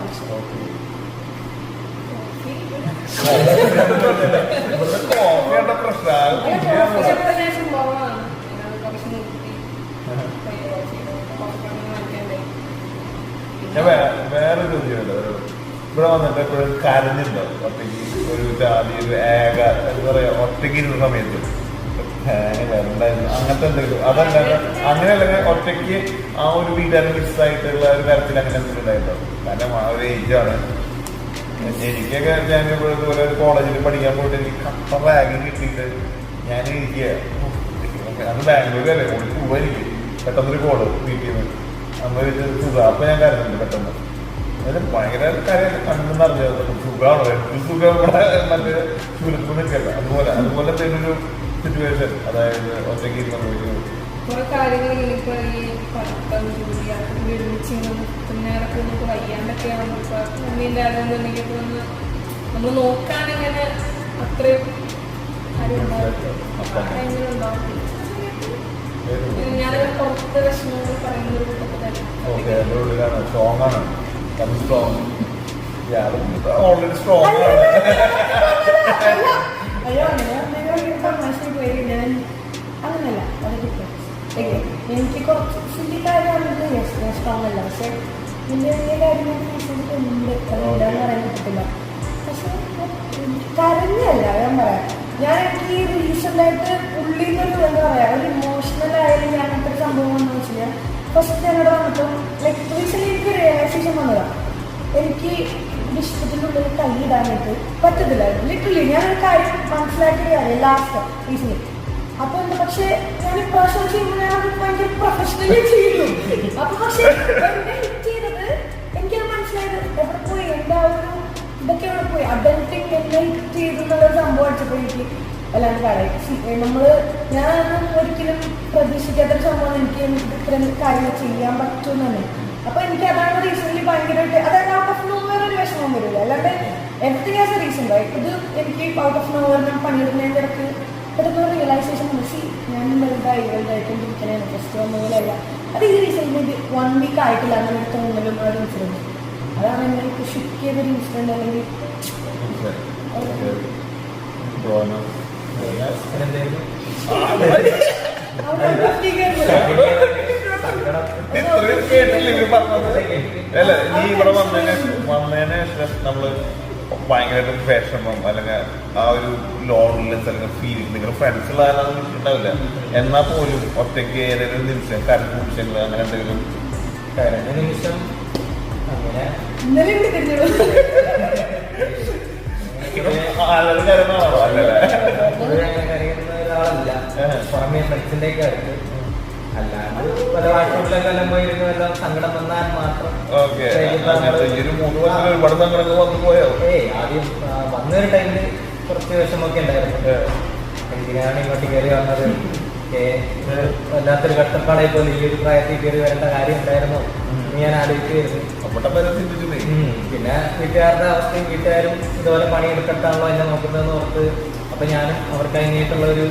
വേറെ ചോദ്യമുണ്ട്. ഇവിടെ വന്നിട്ട് എപ്പോഴും കരഞ്ഞിട്ടുണ്ടോ ഒറ്റയ്ക്ക്? ഒരു ജാതി ഒരു ഏക എന്താ പറയാ, ഒറ്റയ്ക്ക് ഇരുന്ന സമയത്ത് വരണ്ടായിരുന്നു അങ്ങനത്തെ എന്തെങ്കിലും? അതല്ല, അങ്ങനെയല്ലെങ്കിൽ ഒറ്റയ്ക്ക് ആ ഒരു വീട്ടുകാരൻ മിസ്സായിട്ടുള്ള ഒരു കാര്യത്തിൽ അങ്ങനെ എന്തെങ്കിലും ഉണ്ടായിട്ടുണ്ടോ? കാരണം ആ ഒരു ഏജാണ്. എനിക്കൊക്കെ ഞാൻ ഇതുപോലെ ഒരു കോളേജിൽ പഠിക്കാൻ പോയിട്ട് എനിക്ക് കപ്പ റാഗിങ് കിട്ടിയിട്ട് ഞാൻ ഇരിക്കുക. അത് ബാംഗ്ലൂരല്ലേ, ഓടി പോവാ. എനിക്ക് പെട്ടെന്നൊരു കോള് വീട്ടിൽ നിന്ന് നമ്മൾ സുഖം. അപ്പൊ ഞാൻ കരുതുന്നുണ്ട് പെട്ടെന്ന്. അതിന് ഭയങ്കര കാര്യം കണ്ടെന്ന് അറിഞ്ഞത് സുഖമാണോ, എന്ത് സുഖം ഇവിടെ മറ്റേ സുരത്ത് നിൽക്കല്ല. അതുപോലെ എന്തെങ്കിലും ഒരു സിറ്റുവേഷൻ, അതായത് ഒറ്റയ്ക്ക് സംഭവിക്കുന്നത് കുറെ കാര്യങ്ങൾ ഇപ്പൊ ഈ പഠിത്തം, ജോലി, അതൊക്കെ ഒരുമിച്ച് പിന്നേറൊക്കെ നമുക്ക് വയ്യാണ്ടൊക്കെ ആകുമ്പോൾ ഇപ്പൊ മമ്മീൻ്റെ ആണെന്നുണ്ടെങ്കിൽ ഇപ്പൊ ഒന്ന് നമ്മൾ നോക്കാനിങ്ങനെ അത്രയും കാര്യം ഉണ്ടാവും. ഞാനൊരു പുറത്തെ വിഷമങ്ങൾ പറയുന്ന ഒരു കൂട്ടത്തിലാണ്. ഓക്കെ, എൻ്റെ ഉള്ളിലാണ് സ്ട്രോങ് ആണ്. ഓൾറെഡി സ്ട്രോങ് ആണ്. അയ്യോ ഞാൻ അങ്ങനല്ല, അത് ഡിഫറൻസ്. എനിക്ക് കുറച്ച് ചിന്തിക്കാരാണെങ്കിൽ ഞാൻ സ്ട്രോങ് അല്ല. പക്ഷെ എൻ്റെ വലിയ കാര്യങ്ങൾ ഉണ്ട്, അതെന്താന്ന് പറയാൻ പറ്റത്തില്ല. പക്ഷെ കരഞ്ഞല്ല ഞാൻ പറയാം. ഞാൻ എനിക്ക് ഈ റീസെൻ്റായിട്ട് ഉള്ളിൽ നിന്നൊരു എന്താ പറയുക, ഒരു ഇമോഷണൽ ആയാലും ഞാൻ അങ്ങനത്തെ ഒരു സംഭവം വന്നു വെച്ച് കഴിഞ്ഞാൽ ഫസ്റ്റ് ഞങ്ങളുടെ വന്നപ്പോൾ ലൈക്ക് റീസെൻ്റ് എനിക്ക് റിയലൈസേഷൻ വന്നതാണ്. എനിക്ക് ഇഷ്ടത്തിൻ്റെ ഉള്ളിൽ കൈയിടാനായിട്ട് പറ്റത്തില്ല. ലിറ്ററലി ഞാനൊരു കാര്യം മനസ്സിലാക്കിയ കാര്യം ലാസ്റ്റ് റീസെൻ്റ്. അപ്പോൾ എന്താ, പക്ഷേ ഞാൻ ഇപ്രാവശ്യം ചെയ്യുമ്പോൾ ഞാൻ അത് ഭയങ്കര പ്രൊഫഷണലി ചെയ്യുന്നു. അപ്പോൾ പക്ഷേ എന്നെ ഹിറ്റ് ചെയ്തത് എനിക്കത് മനസ്സിലായത് എവിടെ പോയി, എൻ്റെ ആ ഒരു ഇതൊക്കെ എവിടെ പോയി, അഡൽട്ടിങ് എന്നെ ഹിറ്റ് ചെയ്തെന്നുള്ളൊരു സംഭവം അടിച്ചപ്പോൾ എനിക്ക് അല്ലാണ്ട് കാര്യം ഞാനൊന്നും ഒരിക്കലും പ്രതീക്ഷിക്കാത്തൊരു സംഭവം എനിക്ക് ഇത്തരം കാര്യങ്ങൾ ചെയ്യാൻ പറ്റും തന്നെ. അപ്പൊ എനിക്ക് അതാണ് റീസൺലി ഭയങ്കരമായിട്ട്, അതായത് ഔട്ട് ഓഫ് നോവർ ഒരു വിഷമം വരില്ല. അല്ലാണ്ട് എവറിത്തിങ് ആസ് എ റീസൺ. ഇത് എനിക്ക് ഔട്ട് ഓഫ് നോവർ ഞാൻ പണിയിടുന്നതിൻ്റെ ഇടയ്ക്ക് പെട്ടെന്ന് റിയലൈസേഷൻ മനസ്സിൽ ഞാൻ വലുതായിക്കൊണ്ടിരിക്കണേ ഫസ്റ്റ് വന്ന പോലെയല്ല. അത് ഈ റീസെന്റ് 1 week ആയിട്ടില്ല അങ്ങനെ തോന്നലും ആ ഒരു ഇൻസിഡൻറ്റ്. അതാണ് എന്നെ ഷിഫ്റ്റ് ചെയ്തൊരു ഇൻസിഡൻറ്റ്. അല്ലെങ്കിൽ അല്ല, നീ ഇവിടെ വന്നതിന് ശേഷം നമ്മള് ഭയങ്കരമായിട്ട് വിഷമം അല്ലെങ്കിൽ ആ ഒരു ലോൺലെസ് അല്ലെങ്കിൽ ഫീലിംഗ് നിങ്ങളുടെ ഫ്രണ്ട്സുള്ള ആരാണെന്ന് ഉണ്ടാവില്ല. എന്നാൽ പോലും ഒറ്റയ്ക്ക് ഏതെങ്കിലും നിമിഷം കരണ്ട് നിമിഷങ്ങൾ അങ്ങനെ എന്തെങ്കിലും കരണ്ട നിമിഷം അങ്ങനെ ഇന്നലെ ഇവിടെ തിരിഞ്ഞു ആളുകൾ കരുതാണോ അല്ലല്ലേ? അങ്ങനെ കരയുന്ന ഒരാളല്ല. പുറമെ ഫ്രണ്ട്സിന്റെ ഒക്കെ അടുത്ത് അല്ലാണ്ട് പല വാട്സാപ്പിലൊക്കെ എല്ലാം പോയിരുന്നു എല്ലാം സങ്കടം വന്നാൽ മാത്രം. ഓക്കെ, ഈ ഒരു 3 വർഷത്തിൽ ഒരുപാട് സങ്കടങ്ങൾ വന്നു പോയോ? ആദ്യം വന്നൊരു ടൈമില് കുറച്ച് വിഷമൊക്കെ ഉണ്ടായിരുന്നു. എന്തിനാണ് ഇങ്ങോട്ട് കയറി വന്നത്, വല്ലാത്തൊരു കഷ്ടപ്പാടായി പോലെ ഈ ഒരു പ്രായത്തിൽ കയറി വരേണ്ട കാര്യം ഉണ്ടായിരുന്നോ എന്ന് ഞാൻ ആലോചിക്കുകയായിരുന്നു. പിന്നെ വീട്ടുകാരുടെ അവസ്ഥയും വീട്ടുകാരും ഇതുപോലെ പണിയെടുക്കട്ടാണല്ലോ എന്നെ നോക്കുന്നതെന്ന് ഓർത്ത് അപ്പൊ ഞാനും അവർക്ക് അതിനായിട്ടുള്ള ഒരു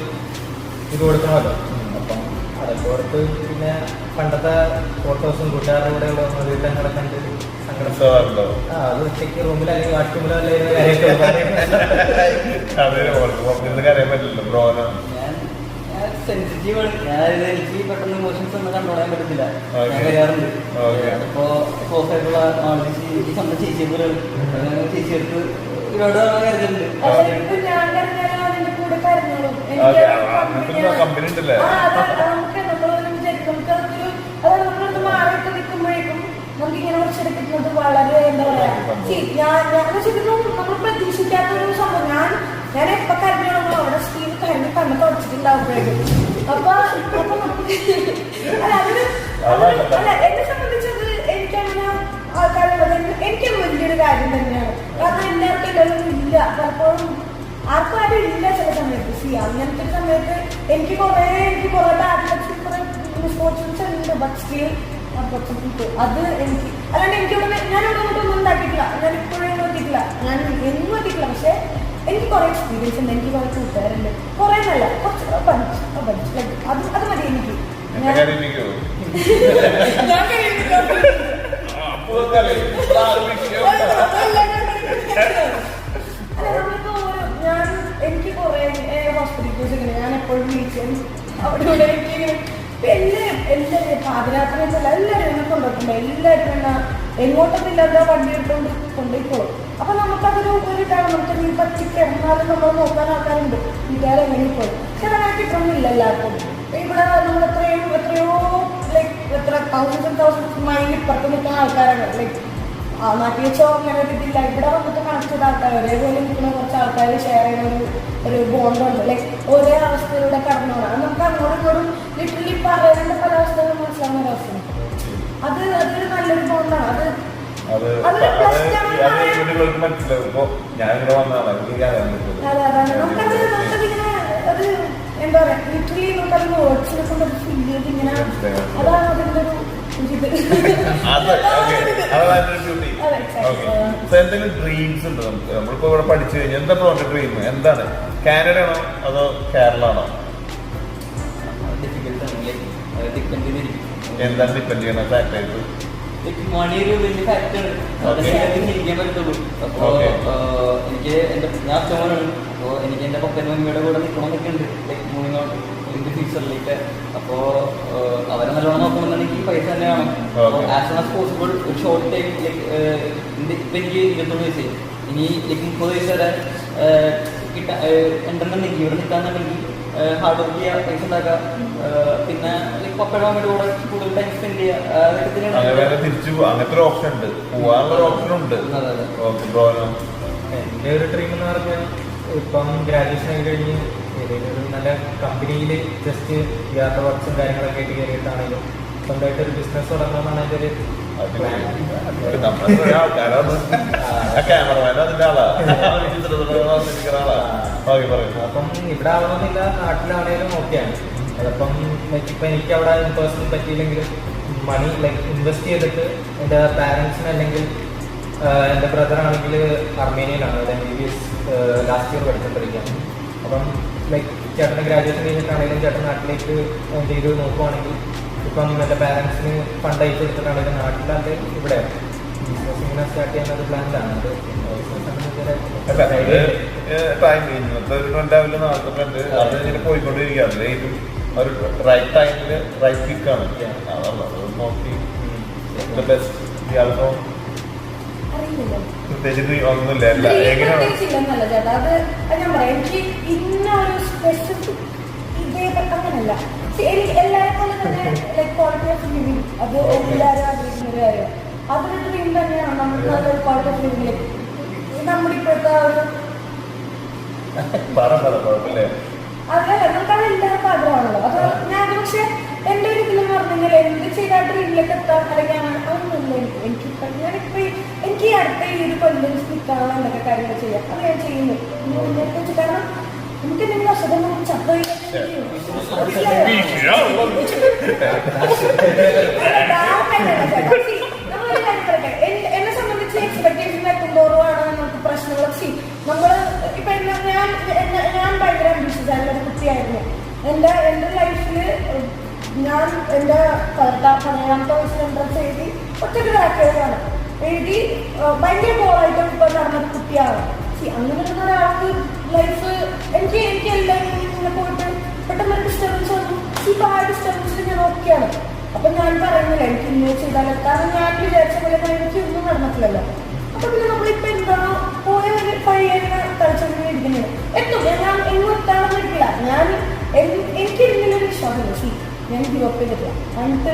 ഇത് കൊടുക്കണമല്ലോ. അപ്പം അതൊക്കെ ഓർത്ത് പിന്നെ പണ്ടത്തെ ഫോട്ടോസും കൂട്ടുകാരുടെ കൂടെ ഉള്ള വീട്ടിൽ കണ്ട് സങ്കടം അത് ഉച്ചയ്ക്ക് റൂമിൽ അല്ലെങ്കിൽ വാഷ്റൂമിലോ അല്ലെങ്കിൽ അറിയാൻ പറ്റില്ല ബ്രോനോ. സെൻസിറ്റീവാണ്. ഞാനത് എനിക്ക് പെട്ടെന്ന് ഇമോഷൻസ് ഒന്നും കൺട്രോൾ ചെയ്യാൻ പറ്റത്തില്ല. ഞാൻ വരാറുണ്ട്. അതിപ്പോ ക്ലോസ് ആയിട്ടുള്ള എനിക്ക് സ്വന്തം ചേച്ചിയെ പോലെ ചേച്ചി എടുത്ത് ഒരുപാട് കരുതുന്നുണ്ട്. ഞാൻ കരഞ്ഞാലും അതിന്റെ കൂടെ കരഞ്ഞോളും. കമ്പനി ഉണ്ടല്ലേ? നമ്മളൊന്ന് മാറിയിട്ട് നിൽക്കുമ്പോഴേക്കും നമുക്കിങ്ങനെ കുറച്ചെടുക്കുന്നത് വളരെ എന്താ പറയാ, ഞാൻ നമ്മൾ പ്രതീക്ഷിക്കാത്ത ഒരു സംഭവം. ഞാൻ എപ്പൊ കരഞ്ഞോളൂ അവിടെ സ്റ്റീവ് കരഞ്ഞ് കണ്ണ് തുടച്ചിട്ടുണ്ടാവുമ്പോഴേക്കും. അപ്പൊ അല്ല എന്നെ സംബന്ധിച്ചത് എനിക്കങ്ങനെ ആൾക്കാരുള്ളത് എനിക്കത് വലിയൊരു കാര്യം തന്നെയാണ്. കാരണം എല്ലാവർക്കും എല്ലാവരും ഇല്ല, പലപ്പോഴും ആർക്കും ആരും ഇല്ല ചില സമയത്ത്. അങ്ങനത്തെ ഒരു സമയത്ത് എനിക്ക് കുറെ ടാബ്ലറ്റ്സ് കുറെ മിസ്ഫോർച്യൂൺസ് ഉണ്ട്. ബട്ട് സ്റ്റിൽ അത് എനിക്ക് അല്ലാണ്ട് എനിക്കിവിടെ ഞാനിവിടെ ഒന്നും ഉണ്ടാക്കിയിട്ടില്ല. ഞാൻ ഇപ്പോഴും നോക്കിയിട്ടില്ല, ഞാൻ എന്നും നോക്കിയിട്ടില്ല. പക്ഷെ എനിക്ക് കുറെ എക്സ്പീരിയൻസ് ഉണ്ട്, എനിക്ക് കുറെ കൂട്ടുകാരുണ്ട്. കുറെ നല്ല കുറച്ച് അത് മതി എനിക്ക്. എനിക്ക് കുറെ ഹോസ്പിറ്റൽ കേസ് ഇങ്ങനെ ഞാൻ എപ്പോഴും വീഴ്ചയും അവിടെ ഇവിടെ എല്ലാവരും പാതിരാത്രി എല്ലാവരും എന്നെ കൊണ്ടുപോയിട്ടുണ്ട്. എല്ലാവരും എന്നാ എങ്ങോട്ടൊന്നും ഇല്ലാതെ വണ്ടി എടുത്തുകൊണ്ട് കൊണ്ടുപോയിക്കോളും. അപ്പൊ നമുക്കതൊരു ഇതാണ്. നമുക്ക് നീ പറ്റി കിടന്നാലും നമ്മൾ നോക്കാൻ ആൾക്കാരുണ്ട്. വീട്ടുകാരെ എങ്ങനെ പോയി ചെറുതായിട്ട് ഇപ്പൊന്നും ഇല്ല എല്ലാവർക്കും. ഇവിടെ നമ്മൾ എത്രയോ ലൈക്ക് എത്ര തൗസൻഡ്സ് മൈൽ ഇപ്പുറത്ത് നിൽക്കുന്ന ആൾക്കാരാണ്. ലൈക്ക് നാട്ടിൽ വെച്ചോ അങ്ങനെ ഒരു ഇതില്ല. ഇവിടെ വന്നിട്ട് കണക്ട് ചെയ്ത ആൾക്കാർ ഒരേപോലെ നിൽക്കുന്ന കുറച്ച് ആൾക്കാർ ഷെയർ ചെയ്യുന്ന ഒരു ബോണ്ടുണ്ട്. ലൈക്ക് ഒരേ അവസ്ഥയിലൂടെ കടന്നോളാം. അത് നമുക്ക് അങ്ങോട്ടും ഇങ്ങോട്ടും ലിറ്ററലി പറയേണ്ട പല അവസ്ഥകളും മനസ്സിലാവുന്ന ഒരു അവസ്ഥ. അതൊരു നല്ലൊരു ബോണ്ടാണ്. നമുക്കതിങ്ങനെ അത് എന്താ പറയാ ലിറ്ററലി നമുക്കത് വേർഡ്സിനെ കൊണ്ട് ഫീൽ ചെയ്ത് ഇങ്ങനെ അതാണ് അതിൻ്റെ ഒരു എന്തെങ്കിലും ഡ്രീംസ് ഉണ്ട് നമുക്ക്? നമ്മളിപ്പോ ഇവിടെ പഠിച്ചു കഴിഞ്ഞാൽ എന്താ പ്രോജക്ട് ഡ്രീം? എന്താണ്? കാനഡ ആണോ അതോ കേരള ആണോ? എന്താണ് ഡിപ്പെൻഡ് ചെയ്യണം? ഫാക്ടേഴ്സ് മണി ഒരു വലിയ ഫാക്ടറാണ്. ഇരിക്കാൻ പറ്റുള്ളൂ. അപ്പോ എനിക്ക് ഞാൻ അച്ഛനാണ്. അപ്പോൾ എനിക്ക് എൻ്റെ പപ്പനും മമ്മിയുടെ കൂടെ നിൽക്കണമെന്നൊക്കെ ഉണ്ട്. Like moving out in the ഫ്യൂച്ചറിലേക്ക്. അപ്പോൾ അവരെ നല്ലോണം നോക്കണമെന്നുണ്ടെങ്കിൽ പൈസ തന്നെ വേണം. അപ്പോൾ ആസ് സൺ ആസ് പോസിബിൾ ഒരു ഷോർട്ട് ടൈം ലൈക്ക് ഇപ്പം എനിക്ക് 21 വയസ്സായി. ഇനി ലൈക്ക് 30 വയസ്സ് വരെ ഉണ്ടെന്നുണ്ടെങ്കിൽ ഇവിടെ നിൽക്കാന്നുണ്ടെങ്കിൽ ഹാർഡ് വർക്ക് ചെയ്യുക, പൈസ ഉണ്ടാക്കുക, പിന്നെ പപ്പയുടെ മമ്മിയുടെ കൂടെ കൂടുതൽ ടൈം സ്പെൻഡ് ചെയ്യുക. തിരിച്ചു അങ്ങനത്തെ ഒരു ഓപ്ഷൻ ഉണ്ട്, പോവാനുള്ള ഓപ്ഷൻ ഉണ്ട്. എൻ്റെ ഒരു ഡ്രീം എന്ന് പറഞ്ഞാൽ ഇപ്പം ഗ്രാജുവേഷൻ ആയി കഴിഞ്ഞ് ഏതെങ്കിലും ഒരു നല്ല കമ്പനിയിൽ ജസ്റ്റ് യാത്ര വർക്ക്സും കാര്യങ്ങളൊക്കെ ആയിട്ട് കയറിയിട്ടാണെങ്കിലും സ്വന്തമായിട്ട് ഒരു ബിസിനസ് തുടങ്ങണമെന്നാണ് എൻ്റെ ഒരു അപ്പം ഇവിടെ ആവണമെന്നില്ല, നാട്ടിലാണേലും ഓക്കെയാണ്. അതപ്പം ഇപ്പം എനിക്ക് അവിടെ പേഴ്സണൽ പറ്റിയില്ലെങ്കിലും മണി ലൈക്ക് ഇൻവെസ്റ്റ് ചെയ്തിട്ട് എൻ്റെ പാരൻസിന് അല്ലെങ്കിൽ എൻ്റെ ബ്രദറാണെങ്കിൽ അർമേനിയയിലാണ്, അവിടെ MBBS ലാസ്റ്റ് ഇയർ പഠിച്ചുകൊണ്ടിരിക്കുകയാണ്. അപ്പം ലൈക്ക് ചേട്ടന് ഗ്രാജുവേഷൻ കഴിഞ്ഞിട്ടാണെങ്കിലും ചേട്ടൻ നാട്ടിലേക്ക് എന്ത് ചെയ്ത് നോക്കുവാണെങ്കിൽ ഇപ്പം എൻ്റെ പാരൻസിന് ഫണ്ട് അയച്ചു കൊടുത്തിട്ടാണെങ്കിലും നാട്ടിലല്ല ഇവിടെ ബിസിനസ് ഇങ്ങനെ സ്റ്റാർട്ട് ചെയ്യാനൊരു പ്ലാനിലാണ്. അത് ടൈം ഇന്നത്തെ ഒരു ട്രെൻഡാവില്ല, നാളത്തെ ട്രെൻഡ് അത് ഇങ്ങനെ പോയിക്കൊണ്ടിരിക്കുകയാണ്. ഇത് ഒരു റൈറ്റ് ടൈമിൽ റൈറ്റ് പിക്കാണ്. അതല്ല അത് നോക്കി ബെസ്റ്റ് ഇയാൾക്കോ അറിയില്ലല്ലോ. പ്രത്യേകിച്ച് ഒന്നുമില്ല. എങ്ങനെയാണ് പ്രത്യേകിച്ചില്ലെന്നല്ല ചേട്ടാ, അത് ഞാൻ പറയാം. എനിക്ക് ഇന്ന ഒരു സ്പെസിഫിക് ഇതേ അങ്ങനല്ല. എല്ലാവരും പോലെ തന്നെ ലൈക് ക്വാളിറ്റി ഓഫ് ലിവിങ് അത് എല്ലാവരും ആഗ്രഹിക്കുന്ന ഒരു കാര്യമാണ്. അതൊരു ഡ്രീം തന്നെയാണ്. നമ്മൾ നല്ലൊരു ക്വാളിറ്റി ഓഫ് ലിവിങ്ങിലേക്ക് നമ്മുടെ ഇപ്പോഴത്തെ ഒരു കുഴപ്പമില്ലേ? അതല്ല, നമുക്കത് എല്ലാവർക്കും ആഗ്രഹമാണല്ലോ. അത് ഞാൻ പക്ഷെ എൻ്റെ ഒരു ഇതിലെന്ന് പറഞ്ഞു കഴിഞ്ഞാൽ എന്ത് ചെയ്താൽ ഡ്രീമിലേക്ക് എത്താൻ അല്ലെങ്കിൽ അതൊന്നുമില്ല. ഞാനിപ്പോ എനിക്ക് ഈ അടുത്ത ഈ ഒരു കൊല്ലം നിൽക്കാനുള്ള എന്തൊക്കെ കാര്യങ്ങൾ ചെയ്യാം അത് ഞാൻ ചെയ്യുന്നു. കാരണം നമുക്ക് എന്തെങ്കിലും അസുഖം ചത്ത എന്നെ സംബന്ധിച്ച് എക്സ്പെക്ടേഷൻ എത്തുമ്പോഴാണ് നമുക്ക് പ്രശ്നങ്ങൾ. നമ്മള് ഇപ്പൊ ഞാൻ ഭയങ്കര അംബീഷ്യസ് ആയിട്ടുള്ള ഒരു കുട്ടിയായിരുന്നു. എൻ്റെ ലൈഫിൽ ഞാൻ എൻ്റെ 18ാമത്തെ വയസ്സിൽ എൻട്രൻസ് എഴുതി ഒറ്റയ്ക്ക് ആക്കിയതാണ്. എഴുതി ഭയങ്കര ബോറായിട്ട് ഇപ്പൊ നടന്നൊരു കുട്ടിയാണ്. അങ്ങനെ ഒരാൾക്ക് ലൈഫ് എനിക്ക് എല്ലാവരും ഇങ്ങനെ പോയിട്ട് പെട്ടെന്ന് ഒരു ഡിസ്റ്റർബൻസ് വന്നു. ഇപ്പൊ ആ ഡിസ്റ്റർബൻസിൽ ഞാൻ ഓക്കെയാണ്. അപ്പൊ ഞാൻ പറയുന്നില്ല എനിക്ക് ഇന്ന് ചെയ്താൽ, കാരണം ഞാൻ വിചാരിച്ച പോലെ എനിക്ക് ഒന്നും നടന്നിട്ടില്ലല്ലോ. അപ്പൊ പിന്നെ നമ്മളിപ്പോ എന്താണോ പോയ പഴയ കളിച്ചോണ്ടിങ്ങനെ ഇരിക്കുന്നത് എത്തും. ഞാൻ എങ്ങും എത്താണെന്ന് ഇരിക്കില്ല. എനിക്ക് ഇതിനൊരു വിശ്വാസമില്ല. ഞാൻ ഗിവപ്പ് ചെയ്തിട്ടില്ല. എന്നിട്ട്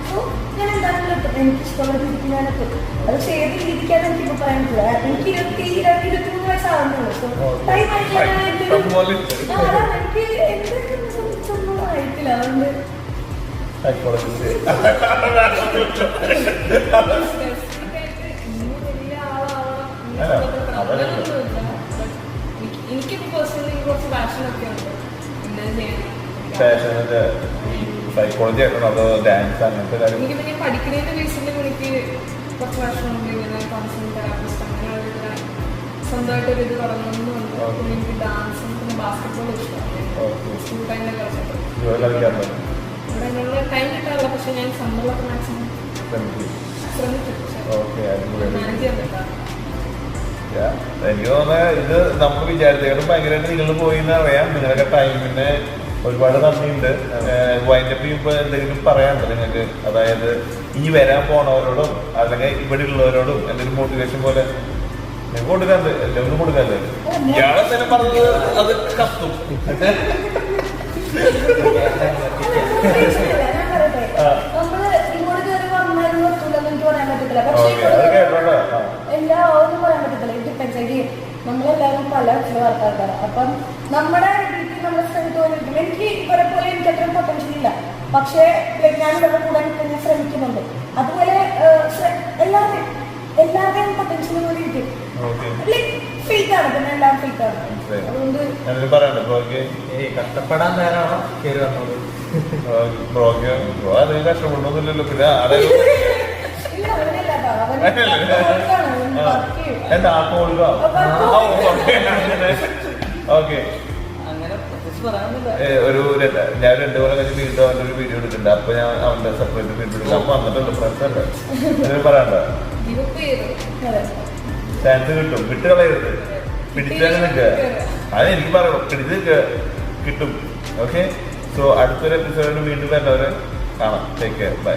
സോ ഞാൻ എന്താണെങ്കിലും എത്തും. എനിക്ക് ഇഷ്ടമുള്ള രീതിക്ക് ഞാൻ എത്തും. അത് ഏത് രീതിക്കാണ് എനിക്കിപ്പോൾ പറയാൻ പറ്റില്ല. എനിക്ക് 23 വയസ്സാകുന്നുള്ളൂ. സോ ടൈം ആയിട്ടില്ല. എനിക്ക് എന്തൊക്കെ സംബന്ധിച്ചൊന്നും ആയിട്ടില്ല. അതുകൊണ്ട് എനിക്കിപ്പോ പേഴ്സണലി കുറച്ച് പാഷനൊക്കെ ഉണ്ട്. സൈക്കോളജി ആയിട്ടാണോ അതോ ഡാൻസ് അങ്ങനത്തെ കാര്യം? എനിക്കിപ്പോ ഞാൻ പഠിക്കുന്നതിന്റെ ബേസിൽ എനിക്ക് കുറച്ച് പാഷനുണ്ട്. ഇങ്ങനെ കൗൺസിലിംഗ് തെറാപ്പിസ്റ്റ് അങ്ങനെയുള്ള സ്വന്തമായിട്ടൊരു ഇത് തുടങ്ങുന്നുണ്ട്. പിന്നെ എനിക്ക് ഡാൻസും പിന്നെ ബാസ്കറ്റ്ബോൾ ഇഷ്ടമാണ്. സ്കൂൾ ടൈമിൽ കളിച്ചിട്ടുണ്ട്. ഇവിടെ ഞങ്ങൾ ടൈം കിട്ടാറില്ല. പക്ഷെ ഞാൻ സമ്മറിലൊക്കെ മാക്സിമം ശ്രമിക്കും. മാനേജ് ചെയ്യാൻ പറ്റാറ്. എനിക്ക് തോന്നുന്നത് ഇത് നമ്മൾ വിചാരിച്ചേക്കാളും ഭയങ്കരമായിട്ട് നിങ്ങൾ പോയി എന്ന് അറിയാം. നിങ്ങളൊക്കെ ടൈമിന് ഒരുപാട് നന്ദിയുണ്ട്. വൈൻഡപ്പ് ചെയ്യുമ്പോൾ എന്തെങ്കിലും പറയാനുണ്ടോ നിങ്ങൾക്ക്? അതായത് ഇനി വരാൻ പോണവരോടും അല്ലെങ്കിൽ ഇവിടെ ഉള്ളവരോടും എന്തെങ്കിലും മോട്ടിവേഷൻ പോലെ നിങ്ങൾക്ക് കൊടുക്കാറുണ്ട്? എല്ലാവരും കൊടുക്കാറുണ്ട്. ഇയാളെ തന്നെ പറഞ്ഞത് അത് കത്തും. നമ്മള് ഇങ്ങോട്ട് കയറി വന്നാലും എത്തൂലെന്ന് എനിക്ക് പറയാൻ പറ്റത്തില്ല. പക്ഷേ എല്ലാവരും പറയാൻ പറ്റത്തില്ല. ഇത് ഡിപ്പെൻഡ്. നമ്മളെല്ലാവരും പല ആൾക്കാരാണ്. അപ്പം നമ്മുടെ രീതിക്ക് നമ്മുടെ സ്ട്രെങ്ത് പോലിരിക്കും. എനിക്ക് ഇവരെ പോലെ എനിക്ക് അത്രയും പൊട്ടൻഷ്യൽ ഇല്ല. പക്ഷേ ഞാൻ ഇവരുടെ കൂടെ ഞാൻ ശ്രമിക്കുന്നുണ്ട്. അതുപോലെ എല്ലാവരുടെയും പൊട്ടൻഷ്യൽ പോലെ ഇരിക്കും. ഫേക്കാണ്. പിന്നെ എല്ലാം ഫേക്കാണ്. അതുകൊണ്ട് കഷ്ടപ്പെടാൻ നേരാണോ കയറി വന്നത്? അധികം കഷ്ടപ്പെടുന്നൊന്നുമില്ലല്ലോ. പിന്നെ എന്താ ഓക്കെ. ഒരു ഞാൻ 2 കൊല്ലം കഴിഞ്ഞ് വീണ്ടും അവൻ്റെ ഒരു വീഡിയോ എടുക്കുന്നുണ്ട്. അപ്പൊ ഞാൻ അവന്റെ സെപ്പറേറ്റ് വീഡിയോ എടുക്കാം. അപ്പൊ വന്നിട്ടുണ്ട് ഫ്രണ്ട്സ് അല്ലേ പറയണ്ട. ചാൻസ് കിട്ടും. വിട്ട് കളയരുത്. പിടിച്ചാൽ നിൽക്കുക. അത് എനിക്ക് പറയണം. പിടിച്ച് കിട്ടും. ഓക്കെ. സോ അടുത്തൊരു എപ്പിസോഡിൽ വീണ്ടും വരുന്നവരെ കാണാം. Take care. ബൈ.